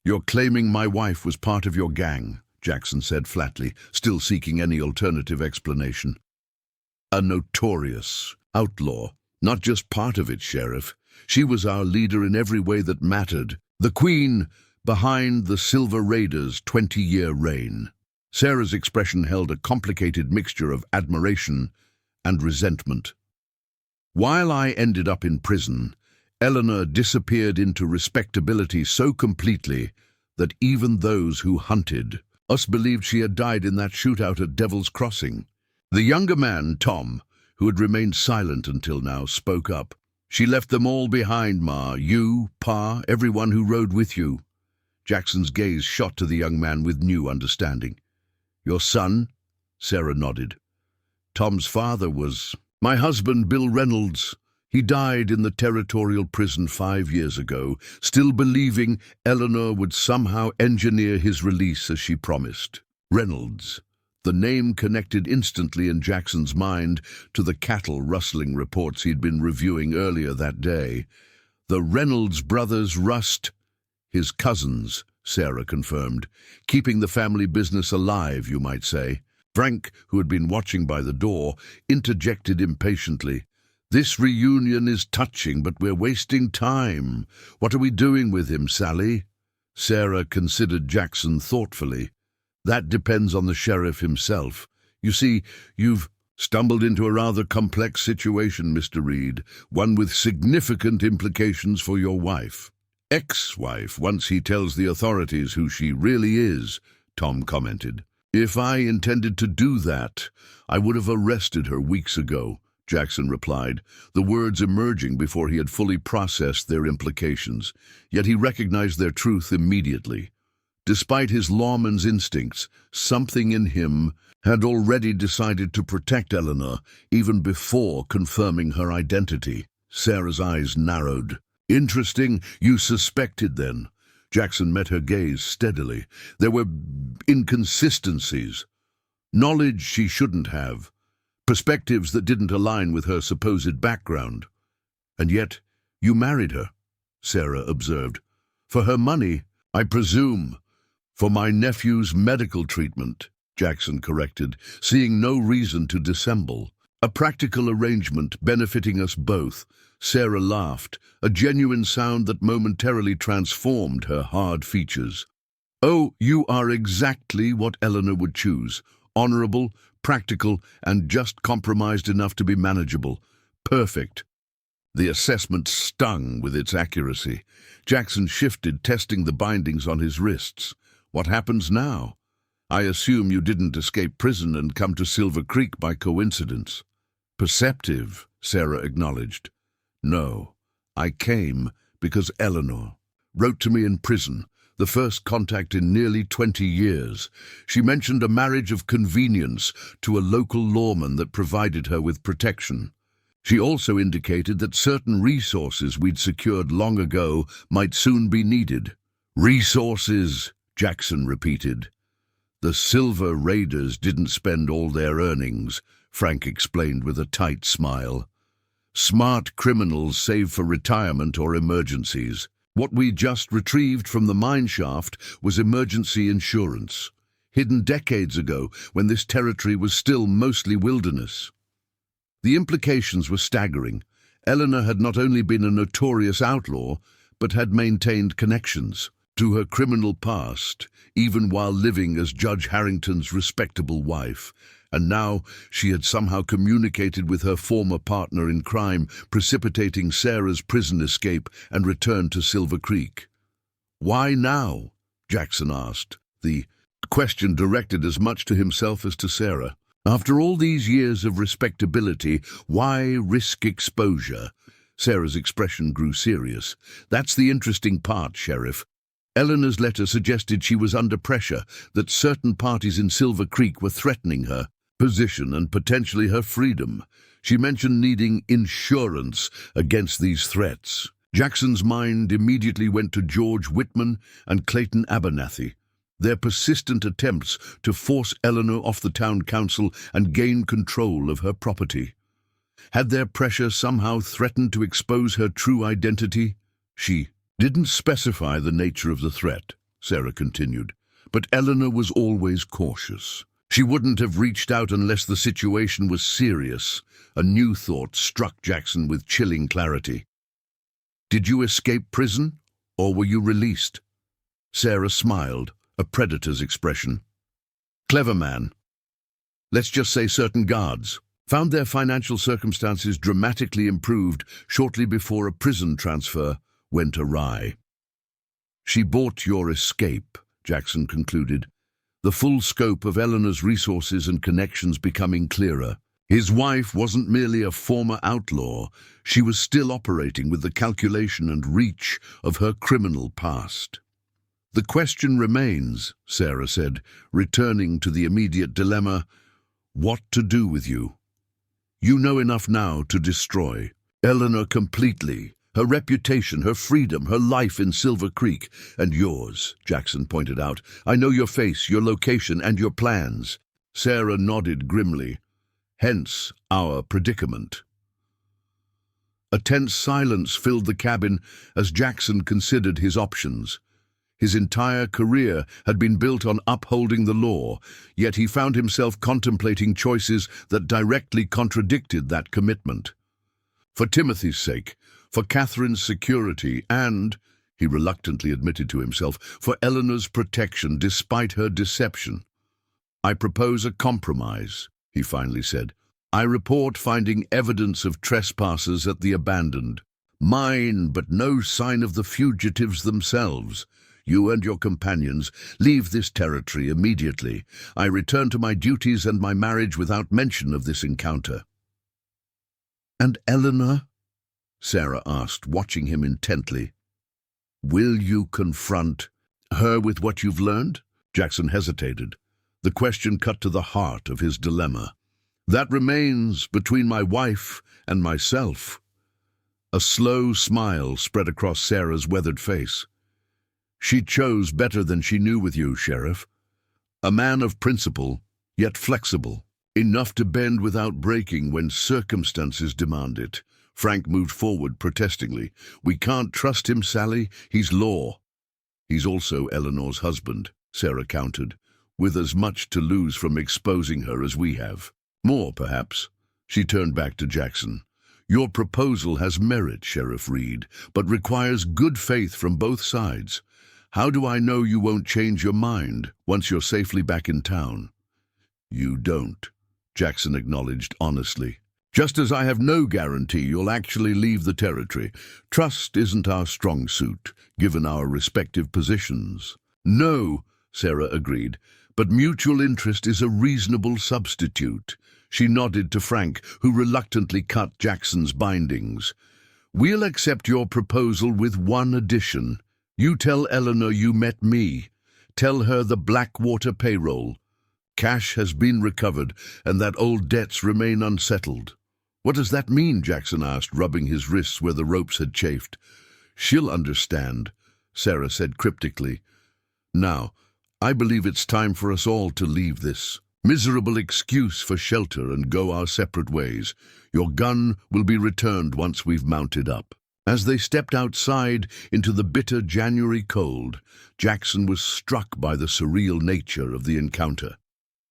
"You're claiming my wife was part of your gang," Jackson said flatly, still seeking any alternative explanation. "A notorious outlaw. Not just part of it, Sheriff. She was our leader in every way that mattered. The queen behind the Silver Raiders' 20-year reign." Sarah's expression held a complicated mixture of admiration and resentment. "While I ended up in prison, Eleanor disappeared into respectability so completely that even those who hunted us believed she had died in that shootout at Devil's Crossing." The younger man, Tom, who had remained silent until now, spoke up. "She left them all behind, Ma. You, Pa, everyone who rode with you." Jackson's gaze shot to the young man with new understanding. "Your son?" Sarah nodded. "Tom's father was my husband, Bill Reynolds. He died in the territorial prison 5 years ago, still believing Eleanor would somehow engineer his release as she promised." Reynolds. The name connected instantly in Jackson's mind to the cattle rustling reports he'd been reviewing earlier that day. The Reynolds brothers Rust, his cousins, Sarah confirmed, keeping the family business alive, you might say. Frank, who had been watching by the door, interjected impatiently. "This reunion is touching, but we're wasting time. What are we doing with him, Sally?" Sarah considered Jackson thoughtfully. "That depends on the sheriff himself. You see, you've stumbled into a rather complex situation, Mr. Reed, one with significant implications for your wife." "Ex-wife, once he tells the authorities who she really is," Tom commented. "If I intended to do that, I would have arrested her weeks ago," Jackson replied, the words emerging before he had fully processed their implications. Yet he recognized their truth immediately. Despite his lawman's instincts, something in him had already decided to protect Eleanor even before confirming her identity. Sarah's eyes narrowed. "Interesting. You suspected then?" Jackson met her gaze steadily. "There were inconsistencies. Knowledge she shouldn't have. Perspectives that didn't align with her supposed background. And yet, you married her," Sarah observed. "For her money, I presume." "For my nephew's medical treatment," Jackson corrected, seeing no reason to dissemble. "A practical arrangement benefiting us both." Sarah laughed, a genuine sound that momentarily transformed her hard features. "Oh, you are exactly what Eleanor would choose. Honorable, practical, and just compromised enough to be manageable. Perfect." The assessment stung with its accuracy. Jackson shifted, testing the bindings on his wrists. "What happens now? I assume you didn't escape prison and come to Silver Creek by coincidence." "Perceptive," Sarah acknowledged. "No, I came because Eleanor wrote to me in prison, the first contact in nearly 20 years. She mentioned a marriage of convenience to a local lawman that provided her with protection. She also indicated that certain resources we'd secured long ago might soon be needed." "Resources," Jackson repeated. "The Silver Raiders didn't spend all their earnings," Frank explained with a tight smile. "Smart criminals save for retirement or emergencies. What we just retrieved from the mine shaft was emergency insurance, hidden decades ago when this territory was still mostly wilderness." The implications were staggering. Eleanor had not only been a notorious outlaw, but had maintained connections to her criminal past, even while living as Judge Harrington's respectable wife. And now she had somehow communicated with her former partner in crime, precipitating Sarah's prison escape and return to Silver Creek. "Why now?" Jackson asked, the question directed as much to himself as to Sarah. "After all these years of respectability, why risk exposure?" Sarah's expression grew serious. "That's the interesting part, Sheriff. Eleanor's letter suggested she was under pressure, that certain parties in Silver Creek were threatening her position and potentially her freedom. She mentioned needing insurance against these threats. Jackson's mind immediately went to George Whitman and Clayton Abernathy. Their persistent attempts to force Eleanor off the town council and gain control of her property. Had their pressure somehow threatened to expose her true identity? She didn't specify the nature of the threat, Sarah continued, but Eleanor was always cautious. She wouldn't have reached out unless the situation was serious. A new thought struck Jackson with chilling clarity. Did you escape prison, or were you released? Sarah smiled, a predator's expression. Clever man. Let's just say certain guards found their financial circumstances dramatically improved shortly before a prison transfer went awry. She bought your escape, Jackson concluded, the full scope of Eleanor's resources and connections becoming clearer. His wife wasn't merely a former outlaw, she was still operating with the calculation and reach of her criminal past. The question remains, Sarah said, returning to the immediate dilemma, what to do with you? You know enough now to destroy Eleanor completely, her reputation, her freedom, her life in Silver Creek, and yours, Jackson pointed out. I know your face, your location, and your plans. Sarah nodded grimly. Hence our predicament. A tense silence filled the cabin as Jackson considered his options. His entire career had been built on upholding the law, yet he found himself contemplating choices that directly contradicted that commitment. For Timothy's sake, for Catherine's security, and, he reluctantly admitted to himself, for Eleanor's protection despite her deception. I propose a compromise, he finally said. I report finding evidence of trespassers at the abandoned. Mine, but no sign of the fugitives themselves. You and your companions leave this territory immediately. I return to my duties and my marriage without mention of this encounter. And Eleanor? Sarah asked, watching him intently. Will you confront her with what you've learned? Jackson hesitated. The question cut to the heart of his dilemma. That remains between my wife and myself. A slow smile spread across Sarah's weathered face. She chose better than she knew with you, Sheriff. A man of principle, yet flexible. Enough to bend without breaking when circumstances demand it. Frank moved forward protestingly. We can't trust him, Sally. He's law. He's also Eleanor's husband, Sarah countered, with as much to lose from exposing her as we have. More, perhaps. She turned back to Jackson. Your proposal has merit, Sheriff Reed, but requires good faith from both sides. How do I know you won't change your mind once you're safely back in town? You don't, Jackson acknowledged honestly. Just as I have no guarantee you'll actually leave the territory. Trust isn't our strong suit, given our respective positions. No, Sarah agreed, but mutual interest is a reasonable substitute. She nodded to Frank, who reluctantly cut Jackson's bindings. We'll accept your proposal with one addition. You tell Eleanor you met me. Tell her the Blackwater payroll. Cash has been recovered, and that old debts remain unsettled. What does that mean? Jackson asked, rubbing his wrists where the ropes had chafed. She'll understand, Sarah said cryptically. Now, I believe it's time for us all to leave this miserable excuse for shelter and go our separate ways. Your gun will be returned once we've mounted up. As they stepped outside into the bitter January cold, Jackson was struck by the surreal nature of the encounter.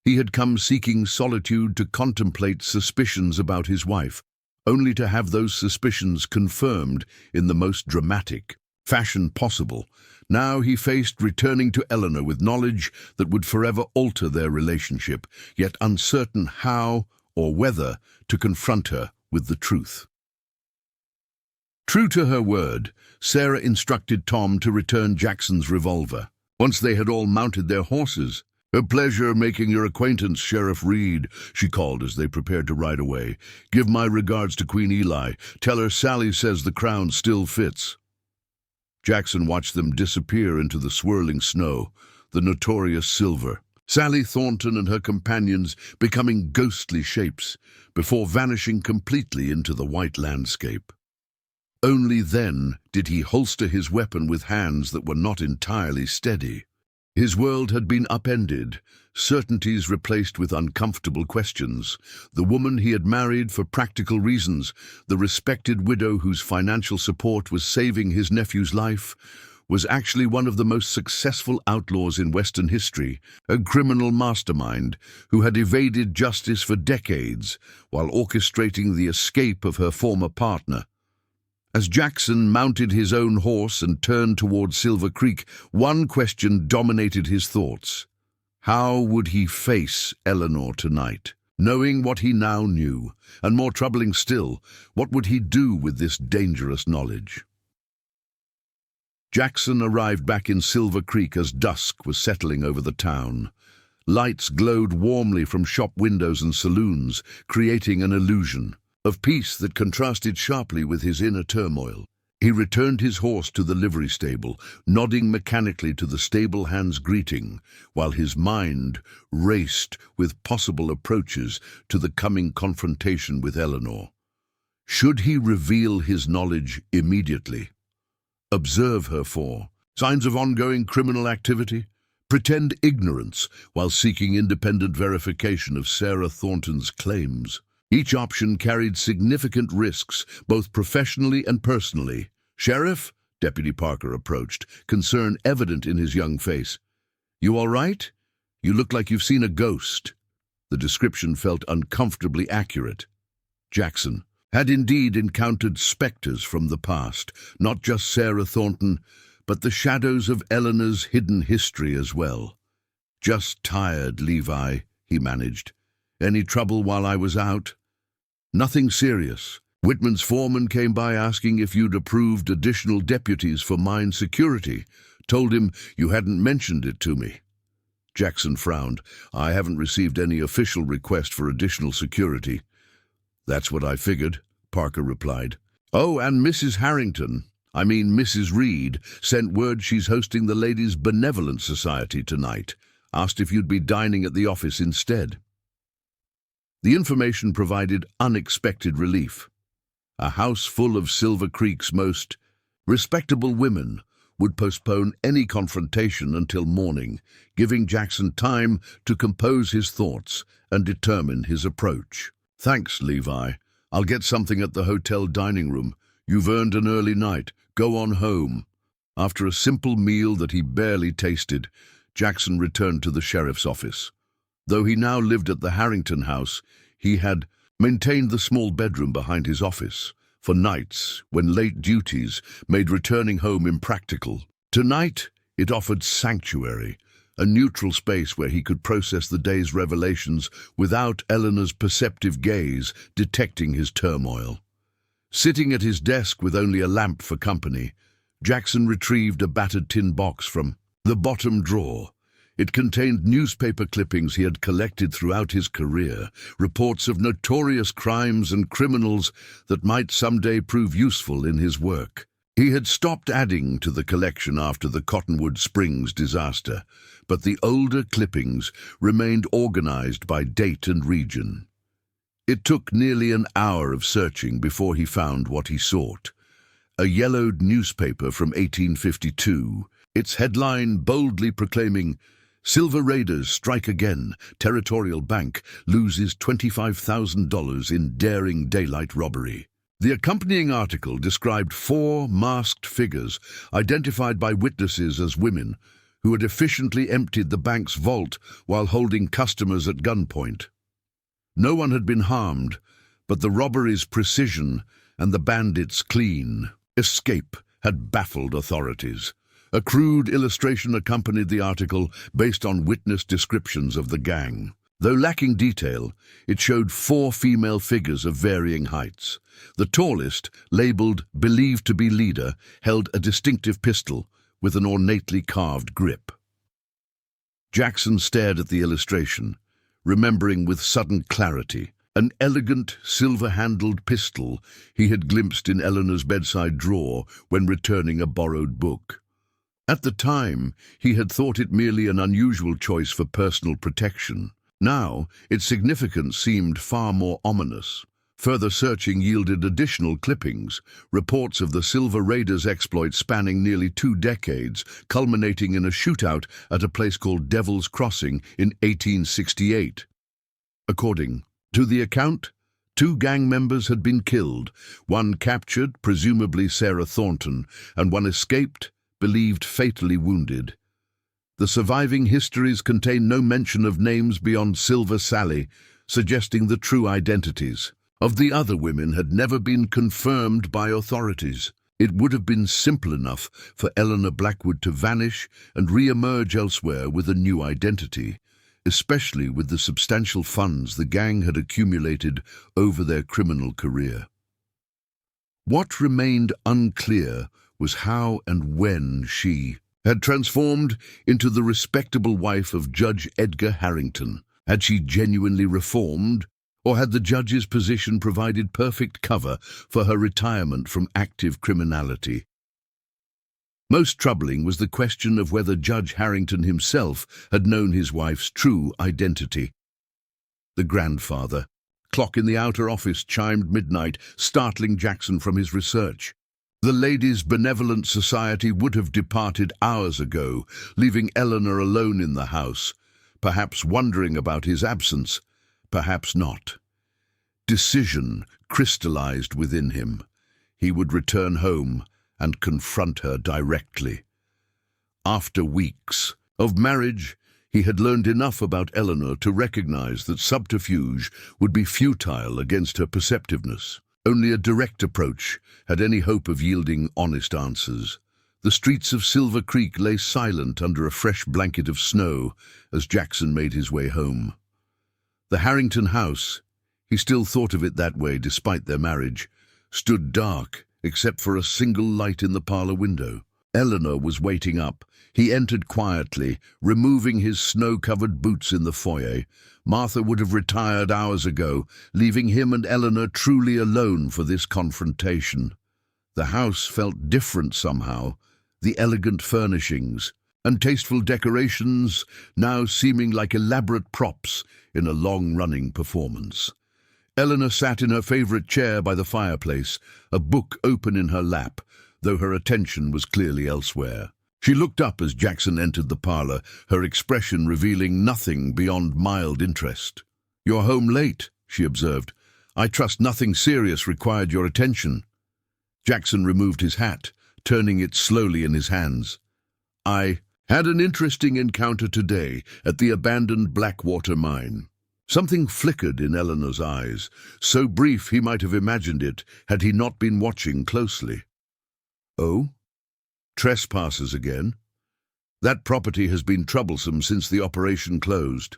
He had come seeking solitude to contemplate suspicions about his wife, only to have those suspicions confirmed in the most dramatic fashion possible. Now he faced returning to Eleanor with knowledge that would forever alter their relationship, yet uncertain how or whether to confront her with the truth. True to her word, Sarah instructed Tom to return Jackson's revolver. Once they had all mounted their horses, "A pleasure making your acquaintance, Sheriff Reed," she called as they prepared to ride away. "Give my regards to Queen Eli. Tell her Sally says the crown still fits." Jackson watched them disappear into the swirling snow, the notorious Silver. Sally Thornton and her companions becoming ghostly shapes before vanishing completely into the white landscape. Only then did he holster his weapon with hands that were not entirely steady. His world had been upended, certainties replaced with uncomfortable questions. The woman he had married for practical reasons, the respected widow whose financial support was saving his nephew's life, was actually one of the most successful outlaws in Western history, a criminal mastermind who had evaded justice for decades while orchestrating the escape of her former partner. As Jackson mounted his own horse and turned toward Silver Creek, one question dominated his thoughts. How would he face Eleanor tonight? Knowing what he now knew, and more troubling still, what would he do with this dangerous knowledge? Jackson arrived back in Silver Creek as dusk was settling over the town. Lights glowed warmly from shop windows and saloons, creating an illusion of peace that contrasted sharply with his inner turmoil. He returned his horse to the livery stable, nodding mechanically to the stable hand's greeting, while his mind raced with possible approaches to the coming confrontation with Eleanor. Should he reveal his knowledge immediately? Observe her for signs of ongoing criminal activity? Pretend ignorance while seeking independent verification of Sarah Thornton's claims? Each option carried significant risks, both professionally and personally. "Sheriff?" Deputy Parker approached, concern evident in his young face. "You all right? You look like you've seen a ghost." The description felt uncomfortably accurate. Jackson had indeed encountered specters from the past, not just Sarah Thornton, but the shadows of Eleanor's hidden history as well. "Just tired, Levi," he managed. "Any trouble while I was out?" "Nothing serious. Whitman's foreman came by asking if you'd approved additional deputies for mine security. Told him you hadn't mentioned it to me." Jackson frowned. "I haven't received any official request for additional security." "That's what I figured," Parker replied. "Oh, and Mrs. Mrs. Reed, sent word she's hosting the Ladies' Benevolent Society tonight. Asked if you'd be dining at the office instead." The information provided unexpected relief. A house full of Silver Creek's most respectable women would postpone any confrontation until morning, giving Jackson time to compose his thoughts and determine his approach. "Thanks, Levi. I'll get something at the hotel dining room. You've earned an early night. Go on home." After a simple meal that he barely tasted, Jackson returned to the sheriff's office. Though he now lived at the Harrington house, he had maintained the small bedroom behind his office for nights when late duties made returning home impractical. Tonight, it offered sanctuary, a neutral space where he could process the day's revelations without Eleanor's perceptive gaze detecting his turmoil. Sitting at his desk with only a lamp for company, Jackson retrieved a battered tin box from the bottom drawer. It contained newspaper clippings he had collected throughout his career, reports of notorious crimes and criminals that might someday prove useful in his work. He had stopped adding to the collection after the Cottonwood Springs disaster, but the older clippings remained organized by date and region. It took nearly an hour of searching before he found what he sought. A yellowed newspaper from 1852, its headline boldly proclaiming, "Silver Raiders strike again. Territorial Bank loses $25,000 in daring daylight robbery." The accompanying article described 4 masked figures identified by witnesses as women who had efficiently emptied the bank's vault while holding customers at gunpoint. No one had been harmed, but the robbery's precision and the bandits' clean escape had baffled authorities. A crude illustration accompanied the article based on witness descriptions of the gang. Though lacking detail, it showed 4 female figures of varying heights. The tallest, labeled "believed to be leader," held a distinctive pistol with an ornately carved grip. Jackson stared at the illustration, remembering with sudden clarity an elegant, silver-handled pistol he had glimpsed in Eleanor's bedside drawer when returning a borrowed book. At the time, he had thought it merely an unusual choice for personal protection. Now, its significance seemed far more ominous. Further searching yielded additional clippings, reports of the Silver Raiders' exploits spanning nearly 2 decades, culminating in a shootout at a place called Devil's Crossing in 1868. According to the account, 2 gang members had been killed, one captured, presumably Sarah Thornton, and one escaped, believed fatally wounded. The surviving histories contain no mention of names beyond Silver Sally, suggesting the true identities of the other women had never been confirmed by authorities. It would have been simple enough for Eleanor Blackwood to vanish and re-emerge elsewhere with a new identity, especially with the substantial funds the gang had accumulated over their criminal career. What remained unclear was how and when she had transformed into the respectable wife of Judge Edgar Harrington. Had she genuinely reformed, or had the judge's position provided perfect cover for her retirement from active criminality? Most troubling was the question of whether Judge Harrington himself had known his wife's true identity. The grandfather clock in the outer office chimed midnight, startling Jackson from his research. The Ladies' Benevolent Society would have departed hours ago, leaving Eleanor alone in the house, perhaps wondering about his absence, perhaps not. Decision crystallized within him. He would return home and confront her directly. After weeks of marriage, he had learned enough about Eleanor to recognize that subterfuge would be futile against her perceptiveness. Only a direct approach had any hope of yielding honest answers. The streets of Silver Creek lay silent under a fresh blanket of snow as Jackson made his way home. The Harrington house, he still thought of it that way despite their marriage, stood dark except for a single light in the parlor window. Eleanor was waiting up. He entered quietly, removing his snow-covered boots in the foyer. Martha would have retired hours ago, leaving him and Eleanor truly alone for this confrontation. The house felt different somehow, the elegant furnishings and tasteful decorations now seeming like elaborate props in a long-running performance. Eleanor sat in her favorite chair by the fireplace, a book open in her lap, though her attention was clearly elsewhere. She looked up as Jackson entered the parlor, her expression revealing nothing beyond mild interest. "You're home late," she observed. "I trust nothing serious required your attention." Jackson removed his hat, turning it slowly in his hands. "I had an interesting encounter today at the abandoned Blackwater mine." Something flickered in Eleanor's eyes, so brief he might have imagined it had he not been watching closely. "Oh? Trespassers again? That property has been troublesome since the operation closed."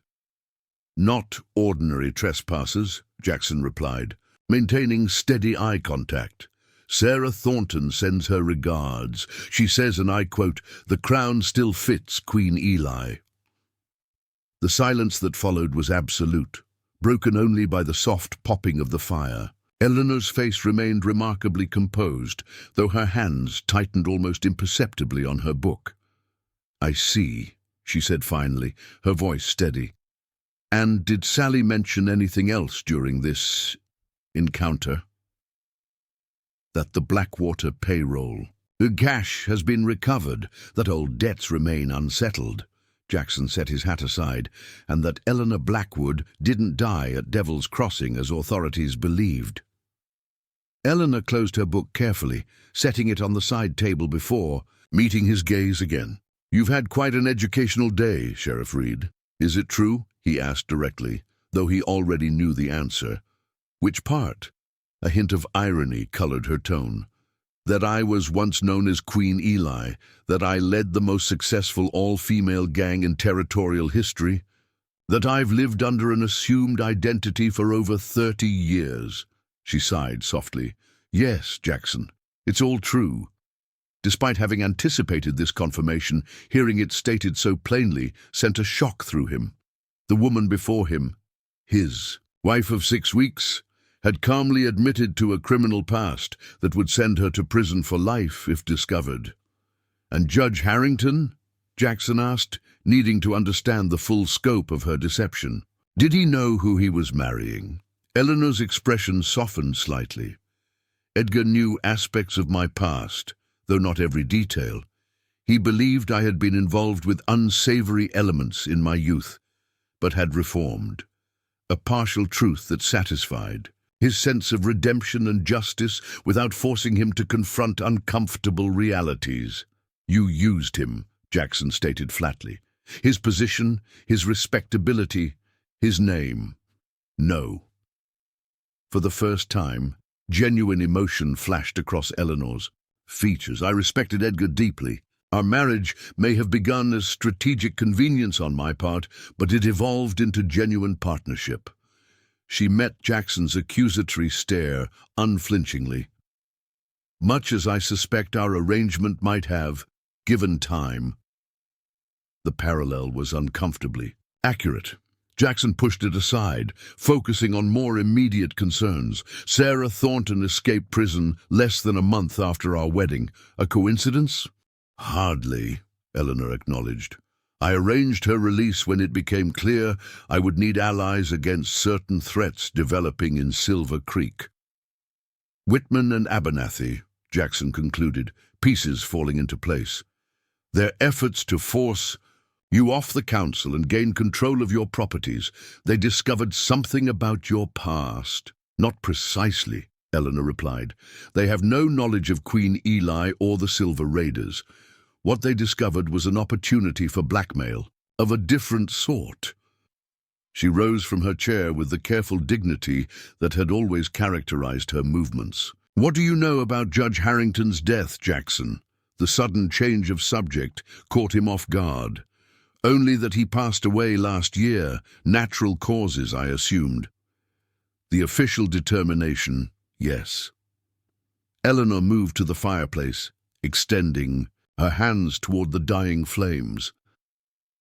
"Not ordinary trespassers," Jackson replied, maintaining steady eye contact. "Sarah Thornton sends her regards. She says, and I quote, 'The crown still fits Queen Eli.'" The silence that followed was absolute, broken only by the soft popping of the fire. Eleanor's face remained remarkably composed, though her hands tightened almost imperceptibly on her book. "I see," she said finally, her voice steady. "And did Sally mention anything else during this encounter?" "That the Blackwater payroll. The cash has been recovered, that old debts remain unsettled." Jackson set his hat aside, "and that Eleanor Blackwood didn't die at Devil's Crossing as authorities believed." Eleanor closed her book carefully, setting it on the side table before, meeting his gaze again. "You've had quite an educational day, Sheriff Reed. Is it true?" he asked directly, though he already knew the answer. "Which part?" A hint of irony colored her tone. "That I was once known as Queen Eli, that I led the most successful all-female gang in territorial history, that I've lived under an assumed identity for over 30 years. She sighed softly. "Yes, Jackson, it's all true." Despite having anticipated this confirmation, hearing it stated so plainly sent a shock through him. The woman before him, his, wife of 6 weeks, had calmly admitted to a criminal past that would send her to prison for life if discovered. And Judge Harrington? Jackson asked, needing to understand the full scope of her deception. Did he know who he was marrying? Eleanor's expression softened slightly. Edgar knew aspects of my past, though not every detail. He believed I had been involved with unsavory elements in my youth, but had reformed. A partial truth that satisfied his sense of redemption and justice without forcing him to confront uncomfortable realities. You used him, Jackson stated flatly. His position, his respectability, his name. No. For the first time, genuine emotion flashed across Eleanor's features. I respected Edgar deeply. Our marriage may have begun as strategic convenience on my part, but it evolved into genuine partnership. She met Jackson's accusatory stare unflinchingly. Much as I suspect our arrangement might have, given time. The parallel was uncomfortably accurate. Jackson pushed it aside, focusing on more immediate concerns. Sarah Thornton escaped prison less than a month after our wedding. A coincidence? Hardly, Eleanor acknowledged. I arranged her release when it became clear I would need allies against certain threats developing in Silver Creek. Whitman and Abernathy, Jackson concluded, pieces falling into place. Their efforts to force you off the council and gain control of your properties, they discovered something about your past. Not precisely, Eleanor replied. They have no knowledge of Queen Eli or the Silver Raiders. What they discovered was an opportunity for blackmail, of a different sort. She rose from her chair with the careful dignity that had always characterized her movements. What do you know about Judge Harrington's death, Jackson? The sudden change of subject caught him off guard. Only that he passed away last year, natural causes, I assumed. The official determination, yes. Eleanor moved to the fireplace, extending her hands toward the dying flames.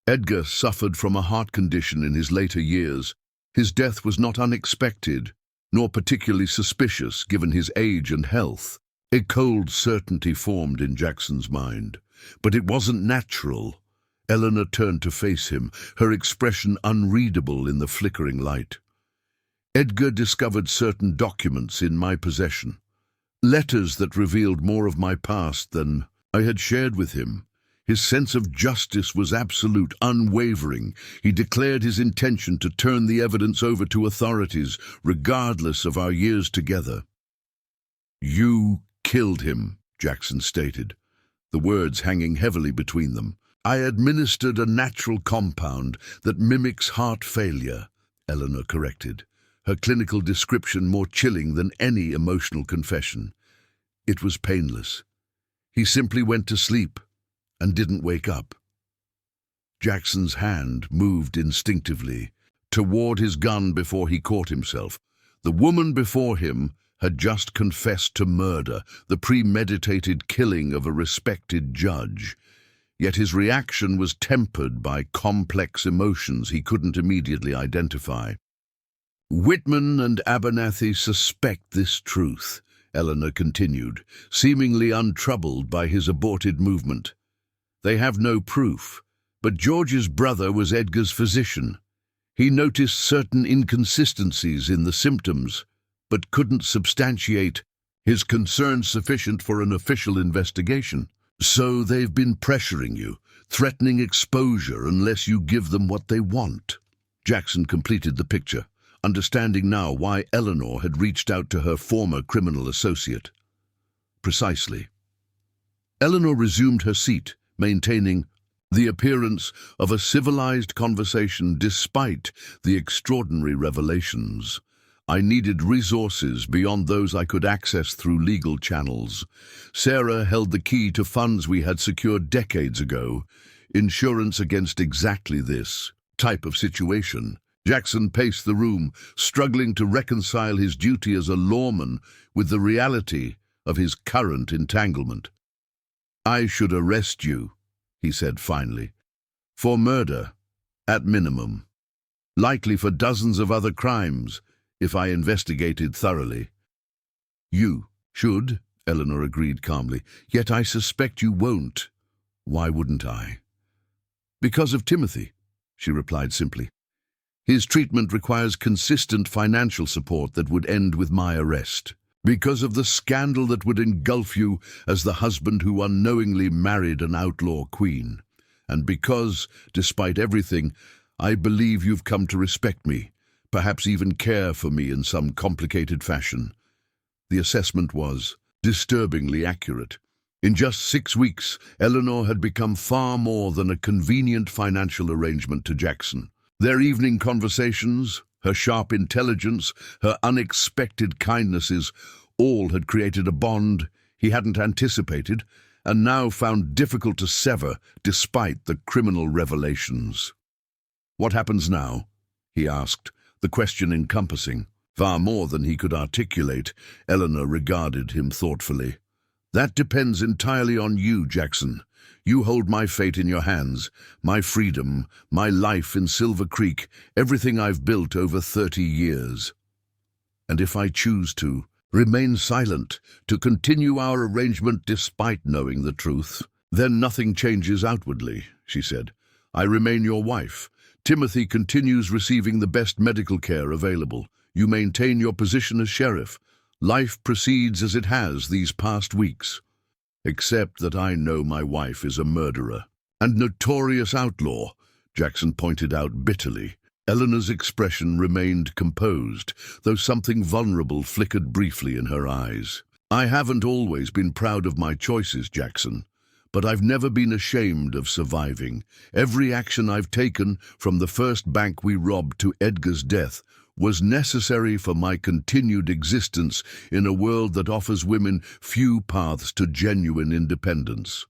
Edgar suffered from a heart condition in his later years. His death was not unexpected, nor particularly suspicious given his age and health. A cold certainty formed in Jackson's mind. But it wasn't natural. Eleanor turned to face him, her expression unreadable in the flickering light. Edgar discovered certain documents in my possession. Letters that revealed more of my past than I had shared with him. His sense of justice was absolute, unwavering. He declared his intention to turn the evidence over to authorities, regardless of our years together. You killed him, Jackson stated, the words hanging heavily between them. I administered a natural compound that mimics heart failure, Eleanor corrected, her clinical description more chilling than any emotional confession. It was painless. He simply went to sleep and didn't wake up. Jackson's hand moved instinctively toward his gun before he caught himself. The woman before him had just confessed to murder, the premeditated killing of a respected judge. Yet his reaction was tempered by complex emotions he couldn't immediately identify. Whitman and Abernathy suspect this truth, Eleanor continued, seemingly untroubled by his aborted movement. They have no proof, but George's brother was Edgar's physician. He noticed certain inconsistencies in the symptoms, but couldn't substantiate his concerns sufficient for an official investigation. So they've been pressuring you, threatening exposure unless you give them what they want. Jackson completed the picture, understanding now why Eleanor had reached out to her former criminal associate. Precisely. Eleanor resumed her seat, maintaining the appearance of a civilized conversation despite the extraordinary revelations. I needed resources beyond those I could access through legal channels. Sarah held the key to funds we had secured decades ago, insurance against exactly this type of situation. Jackson paced the room, struggling to reconcile his duty as a lawman with the reality of his current entanglement. I should arrest you, he said finally, for murder, at minimum. Likely for dozens of other crimes, if I investigated thoroughly. You should, Eleanor agreed calmly, yet I suspect you won't. Why wouldn't I? Because of Timothy, she replied simply. His treatment requires consistent financial support that would end with my arrest. Because of the scandal that would engulf you as the husband who unknowingly married an outlaw queen. And because, despite everything, I believe you've come to respect me, perhaps even care for me in some complicated fashion. The assessment was disturbingly accurate. In just 6 weeks, Eleanor had become far more than a convenient financial arrangement to Jackson. Their evening conversations, her sharp intelligence, her unexpected kindnesses, all had created a bond he hadn't anticipated and now found difficult to sever despite the criminal revelations. What happens now? He asked, the question encompassing. Far more than he could articulate, Eleanor regarded him thoughtfully. That depends entirely on you, Jackson. You hold my fate in your hands, my freedom, my life in Silver Creek, everything I've built over 30 years. And if I choose to remain silent, to continue our arrangement despite knowing the truth, then nothing changes outwardly, she said. I remain your wife. Timothy continues receiving the best medical care available. You maintain your position as sheriff. Life proceeds as it has these past weeks. Except that I know my wife is a murderer and notorious outlaw, Jackson pointed out bitterly. Eleanor's expression remained composed, though something vulnerable flickered briefly in her eyes. I haven't always been proud of my choices, Jackson, but I've never been ashamed of surviving. Every action I've taken, from the first bank we robbed to Edgar's death, was necessary for my continued existence in a world that offers women few paths to genuine independence.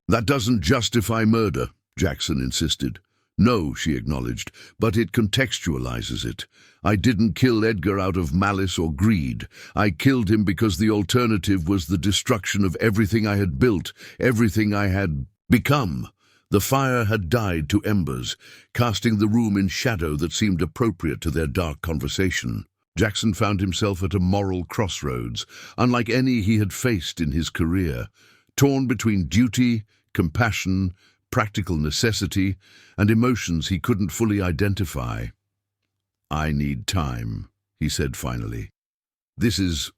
That doesn't justify murder, Jackson insisted. No, she acknowledged, but it contextualizes it. I didn't kill Edgar out of malice or greed. I killed him because the alternative was the destruction of everything I had built, everything I had become. The fire had died to embers, casting the room in shadow that seemed appropriate to their dark conversation. Jackson found himself at a moral crossroads, unlike any he had faced in his career, torn between duty, compassion, practical necessity, and emotions he couldn't fully identify. I need time, he said finally. This is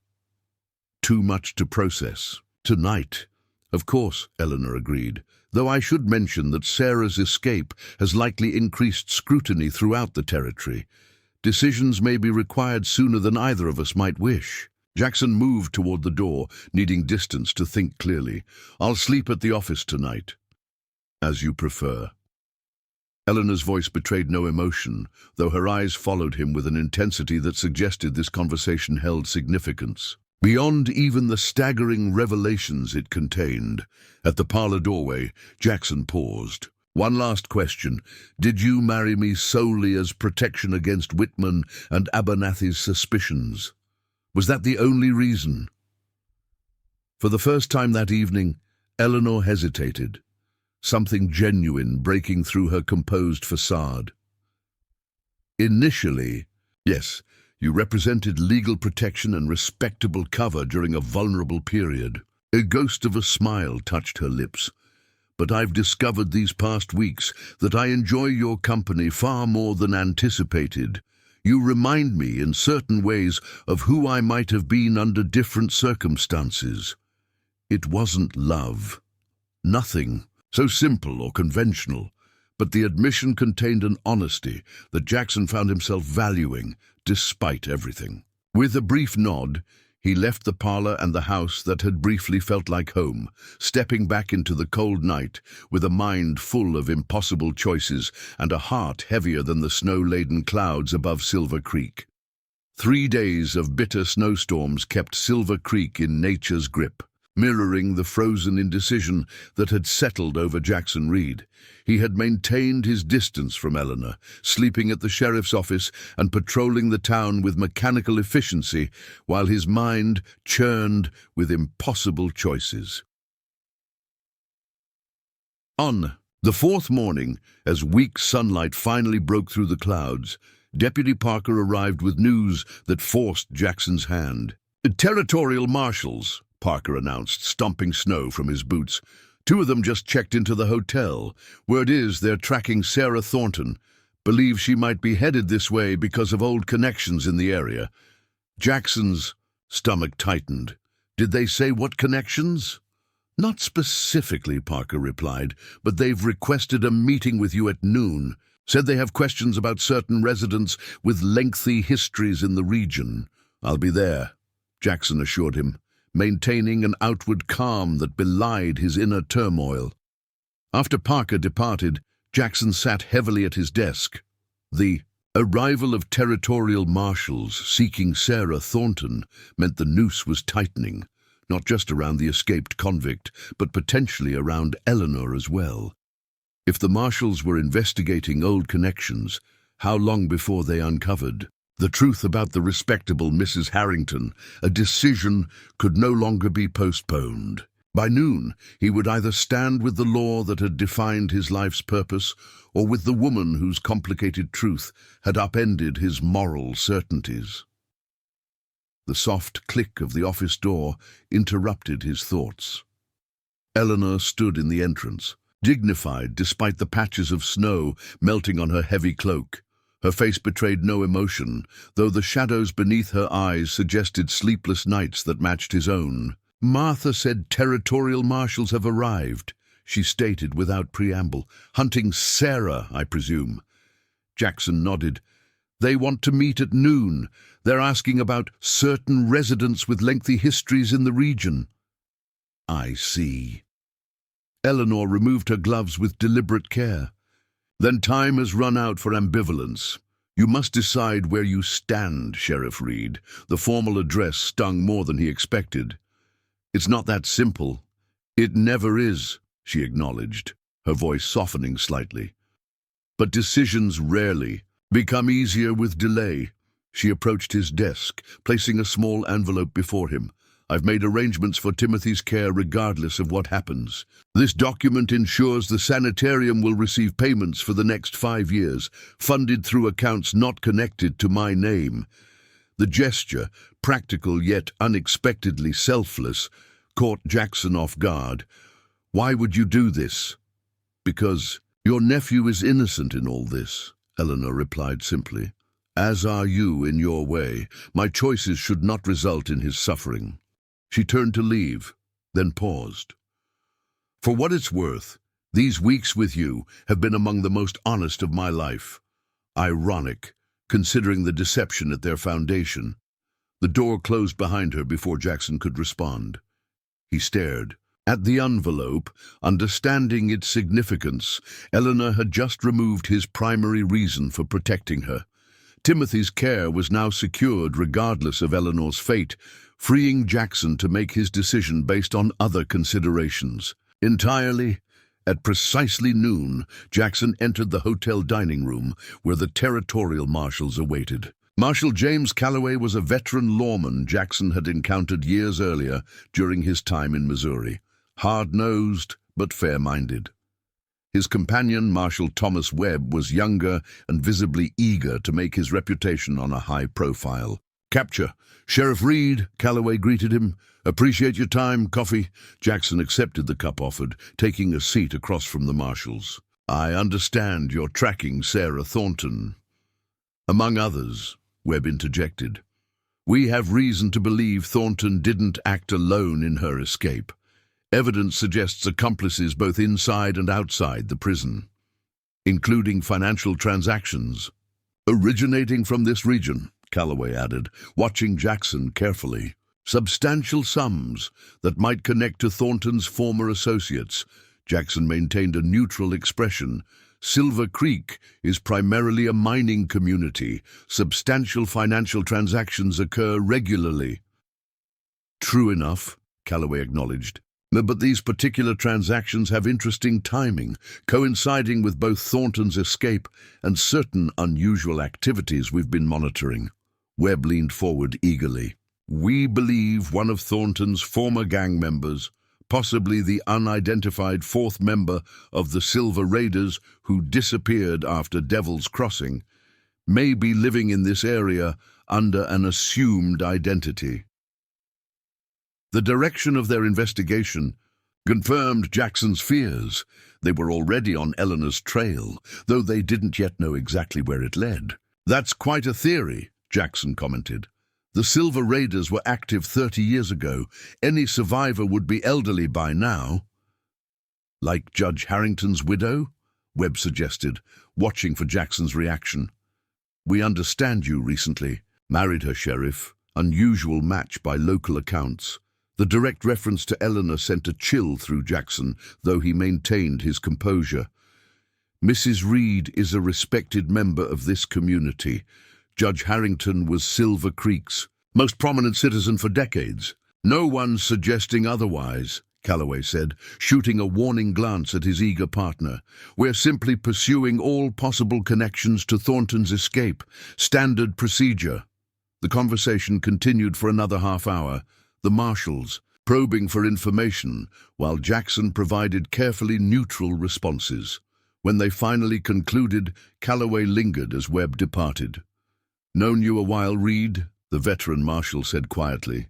too much to process. Tonight. Of course, Eleanor agreed, though I should mention that Sarah's escape has likely increased scrutiny throughout the territory. Decisions may be required sooner than either of us might wish. Jackson moved toward the door, needing distance to think clearly. I'll sleep at the office tonight. As you prefer. Eleanor's voice betrayed no emotion, though her eyes followed him with an intensity that suggested this conversation held significance. Beyond even the staggering revelations it contained, at the parlor doorway, Jackson paused. One last question. Did you marry me solely as protection against Whitman and Abernathy's suspicions? Was that the only reason? For the first time that evening, Eleanor hesitated, something genuine breaking through her composed facade. Initially, yes, you represented legal protection and respectable cover during a vulnerable period. A ghost of a smile touched her lips. But I've discovered these past weeks that I enjoy your company far more than anticipated. You remind me in certain ways of who I might have been under different circumstances. It wasn't love. Nothing so simple or conventional, but the admission contained an honesty that Jackson found himself valuing despite everything. With a brief nod, he left the parlor and the house that had briefly felt like home, stepping back into the cold night with a mind full of impossible choices and a heart heavier than the snow-laden clouds above Silver Creek. 3 days of bitter snowstorms kept Silver Creek in nature's grip, mirroring the frozen indecision that had settled over Jackson Reed. He had maintained his distance from Eleanor, sleeping at the sheriff's office and patrolling the town with mechanical efficiency, while his mind churned with impossible choices. On the 4th morning, as weak sunlight finally broke through the clouds, Deputy Parker arrived with news that forced Jackson's hand. "Territorial marshals," Parker announced, stomping snow from his boots. "Two of them just checked into the hotel. Word is they're tracking Sarah Thornton. Believe she might be headed this way because of old connections in the area." Jackson's stomach tightened. "Did they say what connections?" "Not specifically," Parker replied, "but they've requested a meeting with you at noon. Said they have questions about certain residents with lengthy histories in the region." "I'll be there," Jackson assured him, maintaining an outward calm that belied his inner turmoil. After Parker departed, Jackson sat heavily at his desk. The arrival of territorial marshals seeking Sarah Thornton meant the noose was tightening, not just around the escaped convict, but potentially around Eleanor as well. If the marshals were investigating old connections, how long before they uncovered the truth about the respectable Mrs. Harrington? A decision could no longer be postponed. By noon, he would either stand with the law that had defined his life's purpose, or with the woman whose complicated truth had upended his moral certainties. The soft click of the office door interrupted his thoughts. Eleanor stood in the entrance, dignified despite the patches of snow melting on her heavy cloak. Her face betrayed no emotion, though the shadows beneath her eyes suggested sleepless nights that matched his own. "Martha said territorial marshals have arrived," she stated without preamble. "Hunting Sarah, I presume." Jackson nodded. "They want to meet at noon. They're asking about certain residents with lengthy histories in the region." "I see." Eleanor removed her gloves with deliberate care. "Then time has run out for ambivalence. You must decide where you stand, Sheriff Reed." The formal address stung more than he expected. "It's not that simple." "It never is," she acknowledged, her voice softening slightly. "But decisions rarely become easier with delay." She approached his desk, placing a small envelope before him. "I've made arrangements for Timothy's care regardless of what happens. This document ensures the sanitarium will receive payments for the next 5 years, funded through accounts not connected to my name." The gesture, practical yet unexpectedly selfless, caught Jackson off guard. "Why would you do this?" "Because your nephew is innocent in all this," Eleanor replied simply. "As are you in your way. My choices should not result in his suffering." She turned to leave, then paused. "For what it's worth, these weeks with you have been among the most honest of my life." Ironic, considering the deception at their foundation. The door closed behind her before Jackson could respond. He stared at the envelope, understanding its significance. Eleanor had just removed his primary reason for protecting her. Timothy's care was now secured regardless of Eleanor's fate, freeing Jackson to make his decision based on other considerations. Entirely, at precisely noon, Jackson entered the hotel dining room where the territorial marshals awaited. Marshal James Calloway was a veteran lawman Jackson had encountered years earlier during his time in Missouri. Hard-nosed, but fair-minded. His companion, Marshal Thomas Webb, was younger and visibly eager to make his reputation on a high profile. "Capture. Sheriff Reed," Calloway greeted him. "Appreciate your time. Coffee?" Jackson accepted the cup offered, taking a seat across from the marshals. "I understand you're tracking Sarah Thornton." "Among others," Webb interjected. "We have reason to believe Thornton didn't act alone in her escape. Evidence suggests accomplices both inside and outside the prison, including financial transactions originating from this region," Calloway added, watching Jackson carefully. "Substantial sums that might connect to Thornton's former associates." Jackson maintained a neutral expression. "Silver Creek is primarily a mining community. Substantial financial transactions occur regularly." "True enough," Calloway acknowledged. "But these particular transactions have interesting timing, coinciding with both Thornton's escape and certain unusual activities we've been monitoring." Webb leaned forward eagerly. "We believe one of Thornton's former gang members, possibly the unidentified fourth member of the Silver Raiders who disappeared after Devil's Crossing, may be living in this area under an assumed identity. The direction of their investigation confirmed Jackson's fears. They were already on Eleanor's trail, though they didn't yet know exactly where it led. "That's quite a theory," Jackson commented. "The Silver Raiders were active 30 years ago. Any survivor would be elderly by now." "Like Judge Harrington's widow?" Webb suggested, watching for Jackson's reaction. "We understand you recently married her, Sheriff. Unusual match by local accounts." The direct reference to Eleanor sent a chill through Jackson, though he maintained his composure. "Mrs. Reed is a respected member of this community. Judge Harrington was Silver Creek's most prominent citizen for decades." "No one's suggesting otherwise," Calloway said, shooting a warning glance at his eager partner. "We're simply pursuing all possible connections to Thornton's escape. Standard procedure." The conversation continued for another half hour, the marshals probing for information, while Jackson provided carefully neutral responses. When they finally concluded, Calloway lingered as Webb departed. "Known you a while, Reed," the veteran marshal said quietly.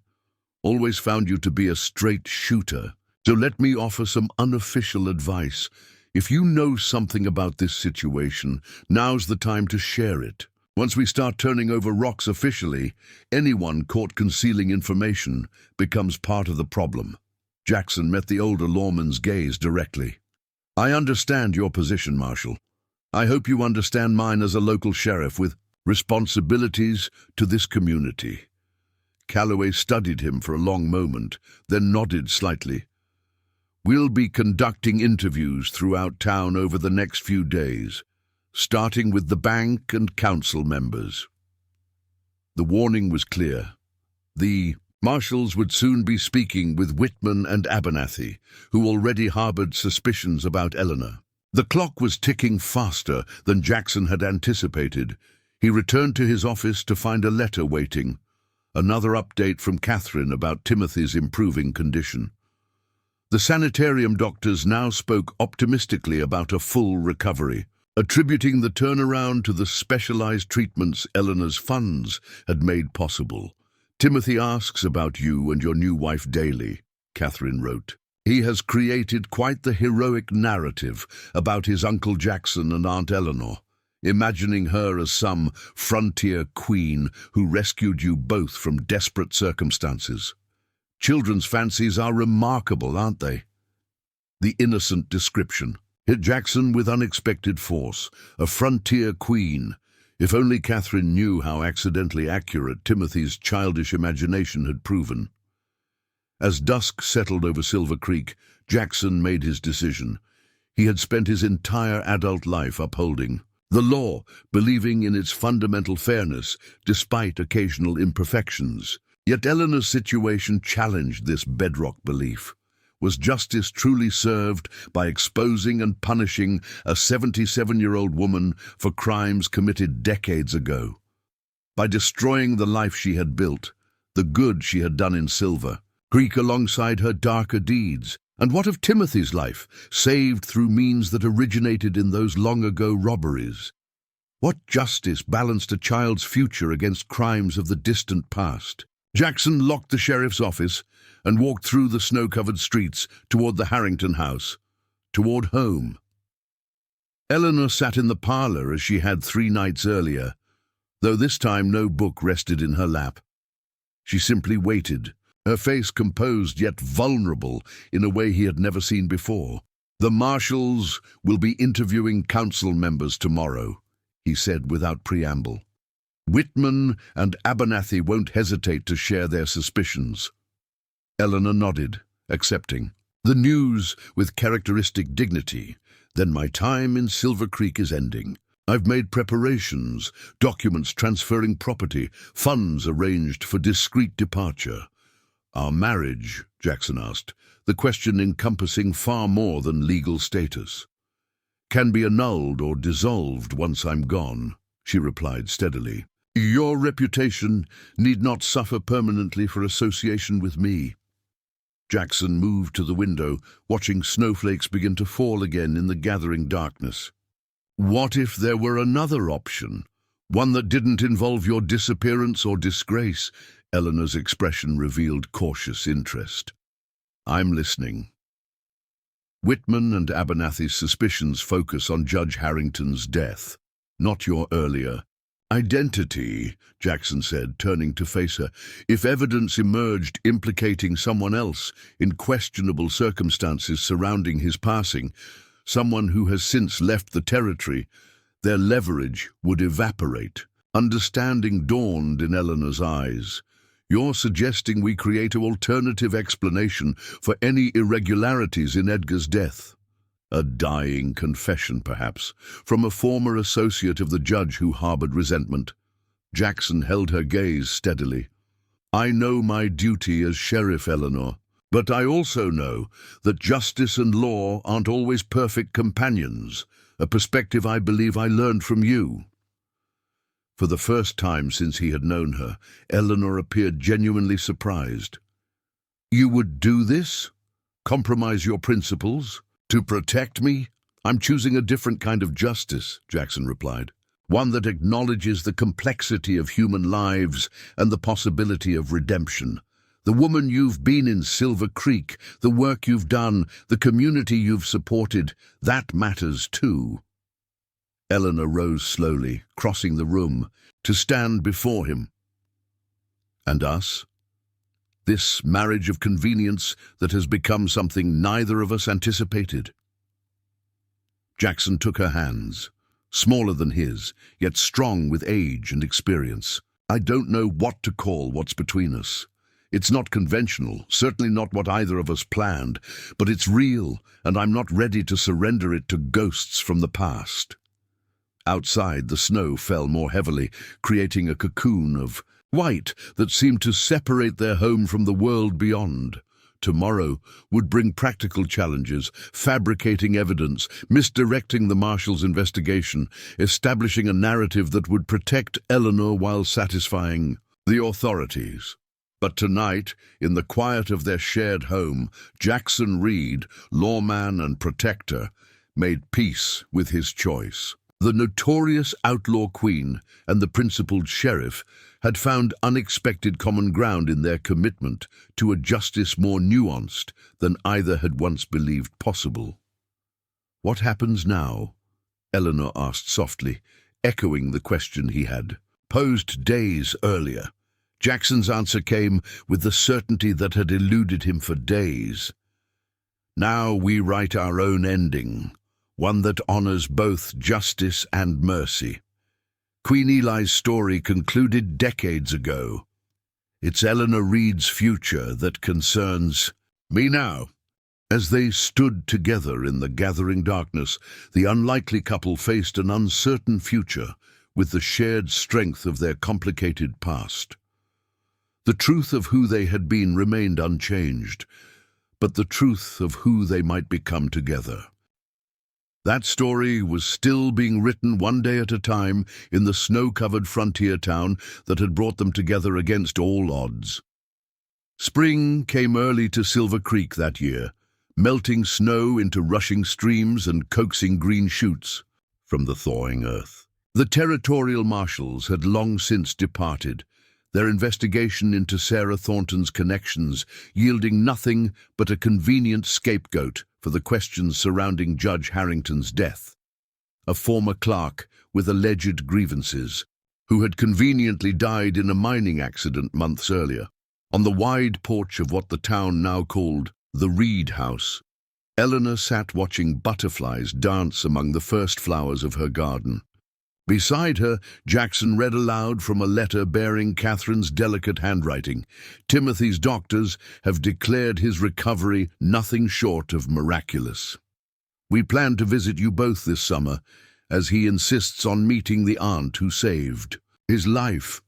"Always found you to be a straight shooter. So let me offer some unofficial advice. If you know something about this situation, now's the time to share it. Once we start turning over rocks officially, anyone caught concealing information becomes part of the problem." Jackson met the older lawman's gaze directly. "I understand your position, Marshal. I hope you understand mine as a local sheriff with responsibilities to this community." Calloway studied him for a long moment, then nodded slightly. "We'll be conducting interviews throughout town over the next few days, starting with the bank and council members." The warning was clear. The marshals would soon be speaking with Whitman and Abernathy, who already harbored suspicions about Eleanor. The clock was ticking faster than Jackson had anticipated. He returned to his office to find a letter waiting, another update from Catherine about Timothy's improving condition. The sanitarium doctors now spoke optimistically about a full recovery, attributing the turnaround to the specialized treatments Eleanor's funds had made possible. "Timothy asks about you and your new wife daily," Catherine wrote. "He has created quite the heroic narrative about his Uncle Jackson and Aunt Eleanor, imagining her as some frontier queen who rescued you both from desperate circumstances. Children's fancies are remarkable, aren't they?" The innocent description hit Jackson with unexpected force. A frontier queen. If only Catherine knew how accidentally accurate Timothy's childish imagination had proven. As dusk settled over Silver Creek, Jackson made his decision. He had spent his entire adult life upholding the law, believing in its fundamental fairness, despite occasional imperfections. Yet Eleanor's situation challenged this bedrock belief. Was justice truly served by exposing and punishing a 77-year-old woman for crimes committed decades ago? By destroying the life she had built, the good she had done in Silver Creek alongside her darker deeds? And what of Timothy's life, saved through means that originated in those long-ago robberies? What justice balanced a child's future against crimes of the distant past? Jackson locked the sheriff's office and walked through the snow-covered streets toward the Harrington house, toward home. Eleanor sat in the parlor as she had 3 nights earlier, though this time no book rested in her lap. She simply waited, her face composed yet vulnerable in a way he had never seen before. "The marshals will be interviewing council members tomorrow," he said without preamble. "Whitman and Abernathy won't hesitate to share their suspicions." Eleanor nodded, accepting the news with characteristic dignity. "Then my time in Silver Creek is ending. I've made preparations, documents transferring property, funds arranged for discreet departure." "Our marriage?" Jackson asked, the question encompassing far more than legal status. "Can be annulled or dissolved once I'm gone," she replied steadily. "Your reputation need not suffer permanently for association with me." Jackson moved to the window, watching snowflakes begin to fall again in the gathering darkness. What if there were another option? One that didn't involve your disappearance or disgrace. Eleanor's expression revealed cautious interest. I'm listening. Whitman and Abernathy's suspicions focus on Judge Harrington's death, not your earlier identity, Jackson said, turning to face her. If evidence emerged implicating someone else in questionable circumstances surrounding his passing, someone who has since left the territory, their leverage would evaporate. Understanding dawned in Eleanor's eyes. You're suggesting we create an alternative explanation for any irregularities in Edgar's death. A dying confession, perhaps, from a former associate of the judge who harbored resentment. Jackson held her gaze steadily. I know my duty as sheriff, Eleanor, but I also know that justice and law aren't always perfect companions, a perspective I believe I learned from you. For the first time since he had known her, Eleanor appeared genuinely surprised. You would do this? Compromise your principles? To protect me? I'm choosing a different kind of justice, Jackson replied. One that acknowledges the complexity of human lives and the possibility of redemption. The woman you've been in Silver Creek, the work you've done, the community you've supported, that matters too. Eleanor rose slowly, crossing the room, to stand before him. And us? This marriage of convenience that has become something neither of us anticipated. Jackson took her hands, smaller than his, yet strong with age and experience. I don't know what to call what's between us. It's not conventional, certainly not what either of us planned, but it's real, and I'm not ready to surrender it to ghosts from the past. Outside, the snow fell more heavily, creating a cocoon of white that seemed to separate their home from the world beyond. Tomorrow would bring practical challenges, fabricating evidence, misdirecting the marshal's investigation, establishing a narrative that would protect Eleanor while satisfying the authorities. But tonight, in the quiet of their shared home, Jackson Reed, lawman and protector, made peace with his choice. The notorious outlaw queen and the principled sheriff had found unexpected common ground in their commitment to a justice more nuanced than either had once believed possible. What happens now? Eleanor asked softly, echoing the question he had posed days earlier. Jackson's answer came with the certainty that had eluded him for days. Now we write our own ending, one that honors both justice and mercy. Queen Eli's story concluded decades ago. It's Eleanor Reed's future that concerns me now. As they stood together in the gathering darkness, the unlikely couple faced an uncertain future with the shared strength of their complicated past. The truth of who they had been remained unchanged, but the truth of who they might become together. That story was still being written one day at a time in the snow-covered frontier town that had brought them together against all odds. Spring came early to Silver Creek that year, melting snow into rushing streams and coaxing green shoots from the thawing earth. The territorial marshals had long since departed, their investigation into Sarah Thornton's connections yielding nothing but a convenient scapegoat for the questions surrounding Judge Harrington's death. A former clerk with alleged grievances, who had conveniently died in a mining accident months earlier. On the wide porch of what the town now called the Reed House, Eleanor sat watching butterflies dance among the first flowers of her garden. Beside her, Jackson read aloud from a letter bearing Catherine's delicate handwriting. Timothy's doctors have declared his recovery nothing short of miraculous. We plan to visit you both this summer, as he insists on meeting the aunt who saved his life.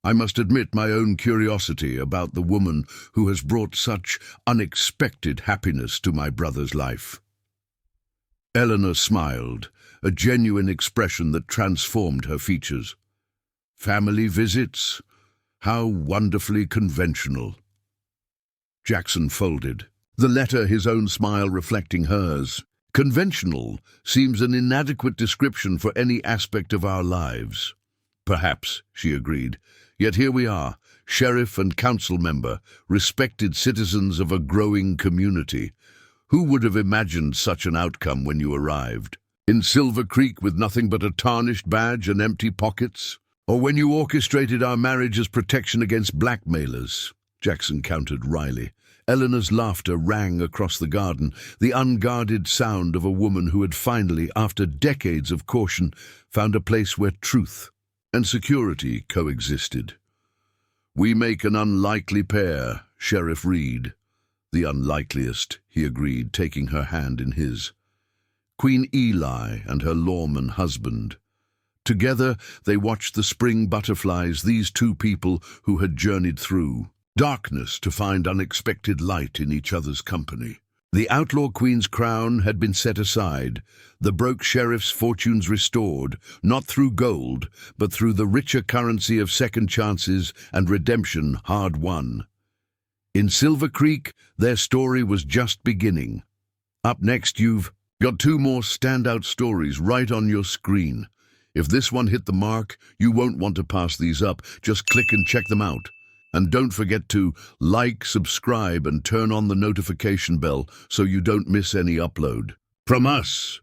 I must admit my own curiosity about the woman who has brought such unexpected happiness to my brother's life. Eleanor smiled, a genuine expression that transformed her features. Family visits? How wonderfully conventional. Jackson folded, the letter his own smile reflecting hers. Conventional seems an inadequate description for any aspect of our lives. Perhaps, she agreed. Yet here we are, sheriff and council member, respected citizens of a growing community. Who would have imagined such an outcome when you arrived? In Silver Creek with nothing but a tarnished badge and empty pockets? Or when you orchestrated our marriage as protection against blackmailers? Jackson countered wryly. Eleanor's laughter rang across the garden, the unguarded sound of a woman who had finally, after decades of caution, found a place where truth and security coexisted. We make an unlikely pair, Sheriff Reed. The unlikeliest, he agreed, taking her hand in his. Queen Eli and her lawman husband. Together they watched the spring butterflies, these two people who had journeyed through darkness to find unexpected light in each other's company. The outlaw queen's crown had been set aside, the broke sheriff's fortunes restored, not through gold, but through the richer currency of second chances and redemption hard won. In Silver Creek, their story was just beginning. Up next, you've got two more standout stories right on your screen. If this one hit the mark, you won't want to pass these up. Just click and check them out. And don't forget to like, subscribe, and turn on the notification bell so you don't miss any upload. From us,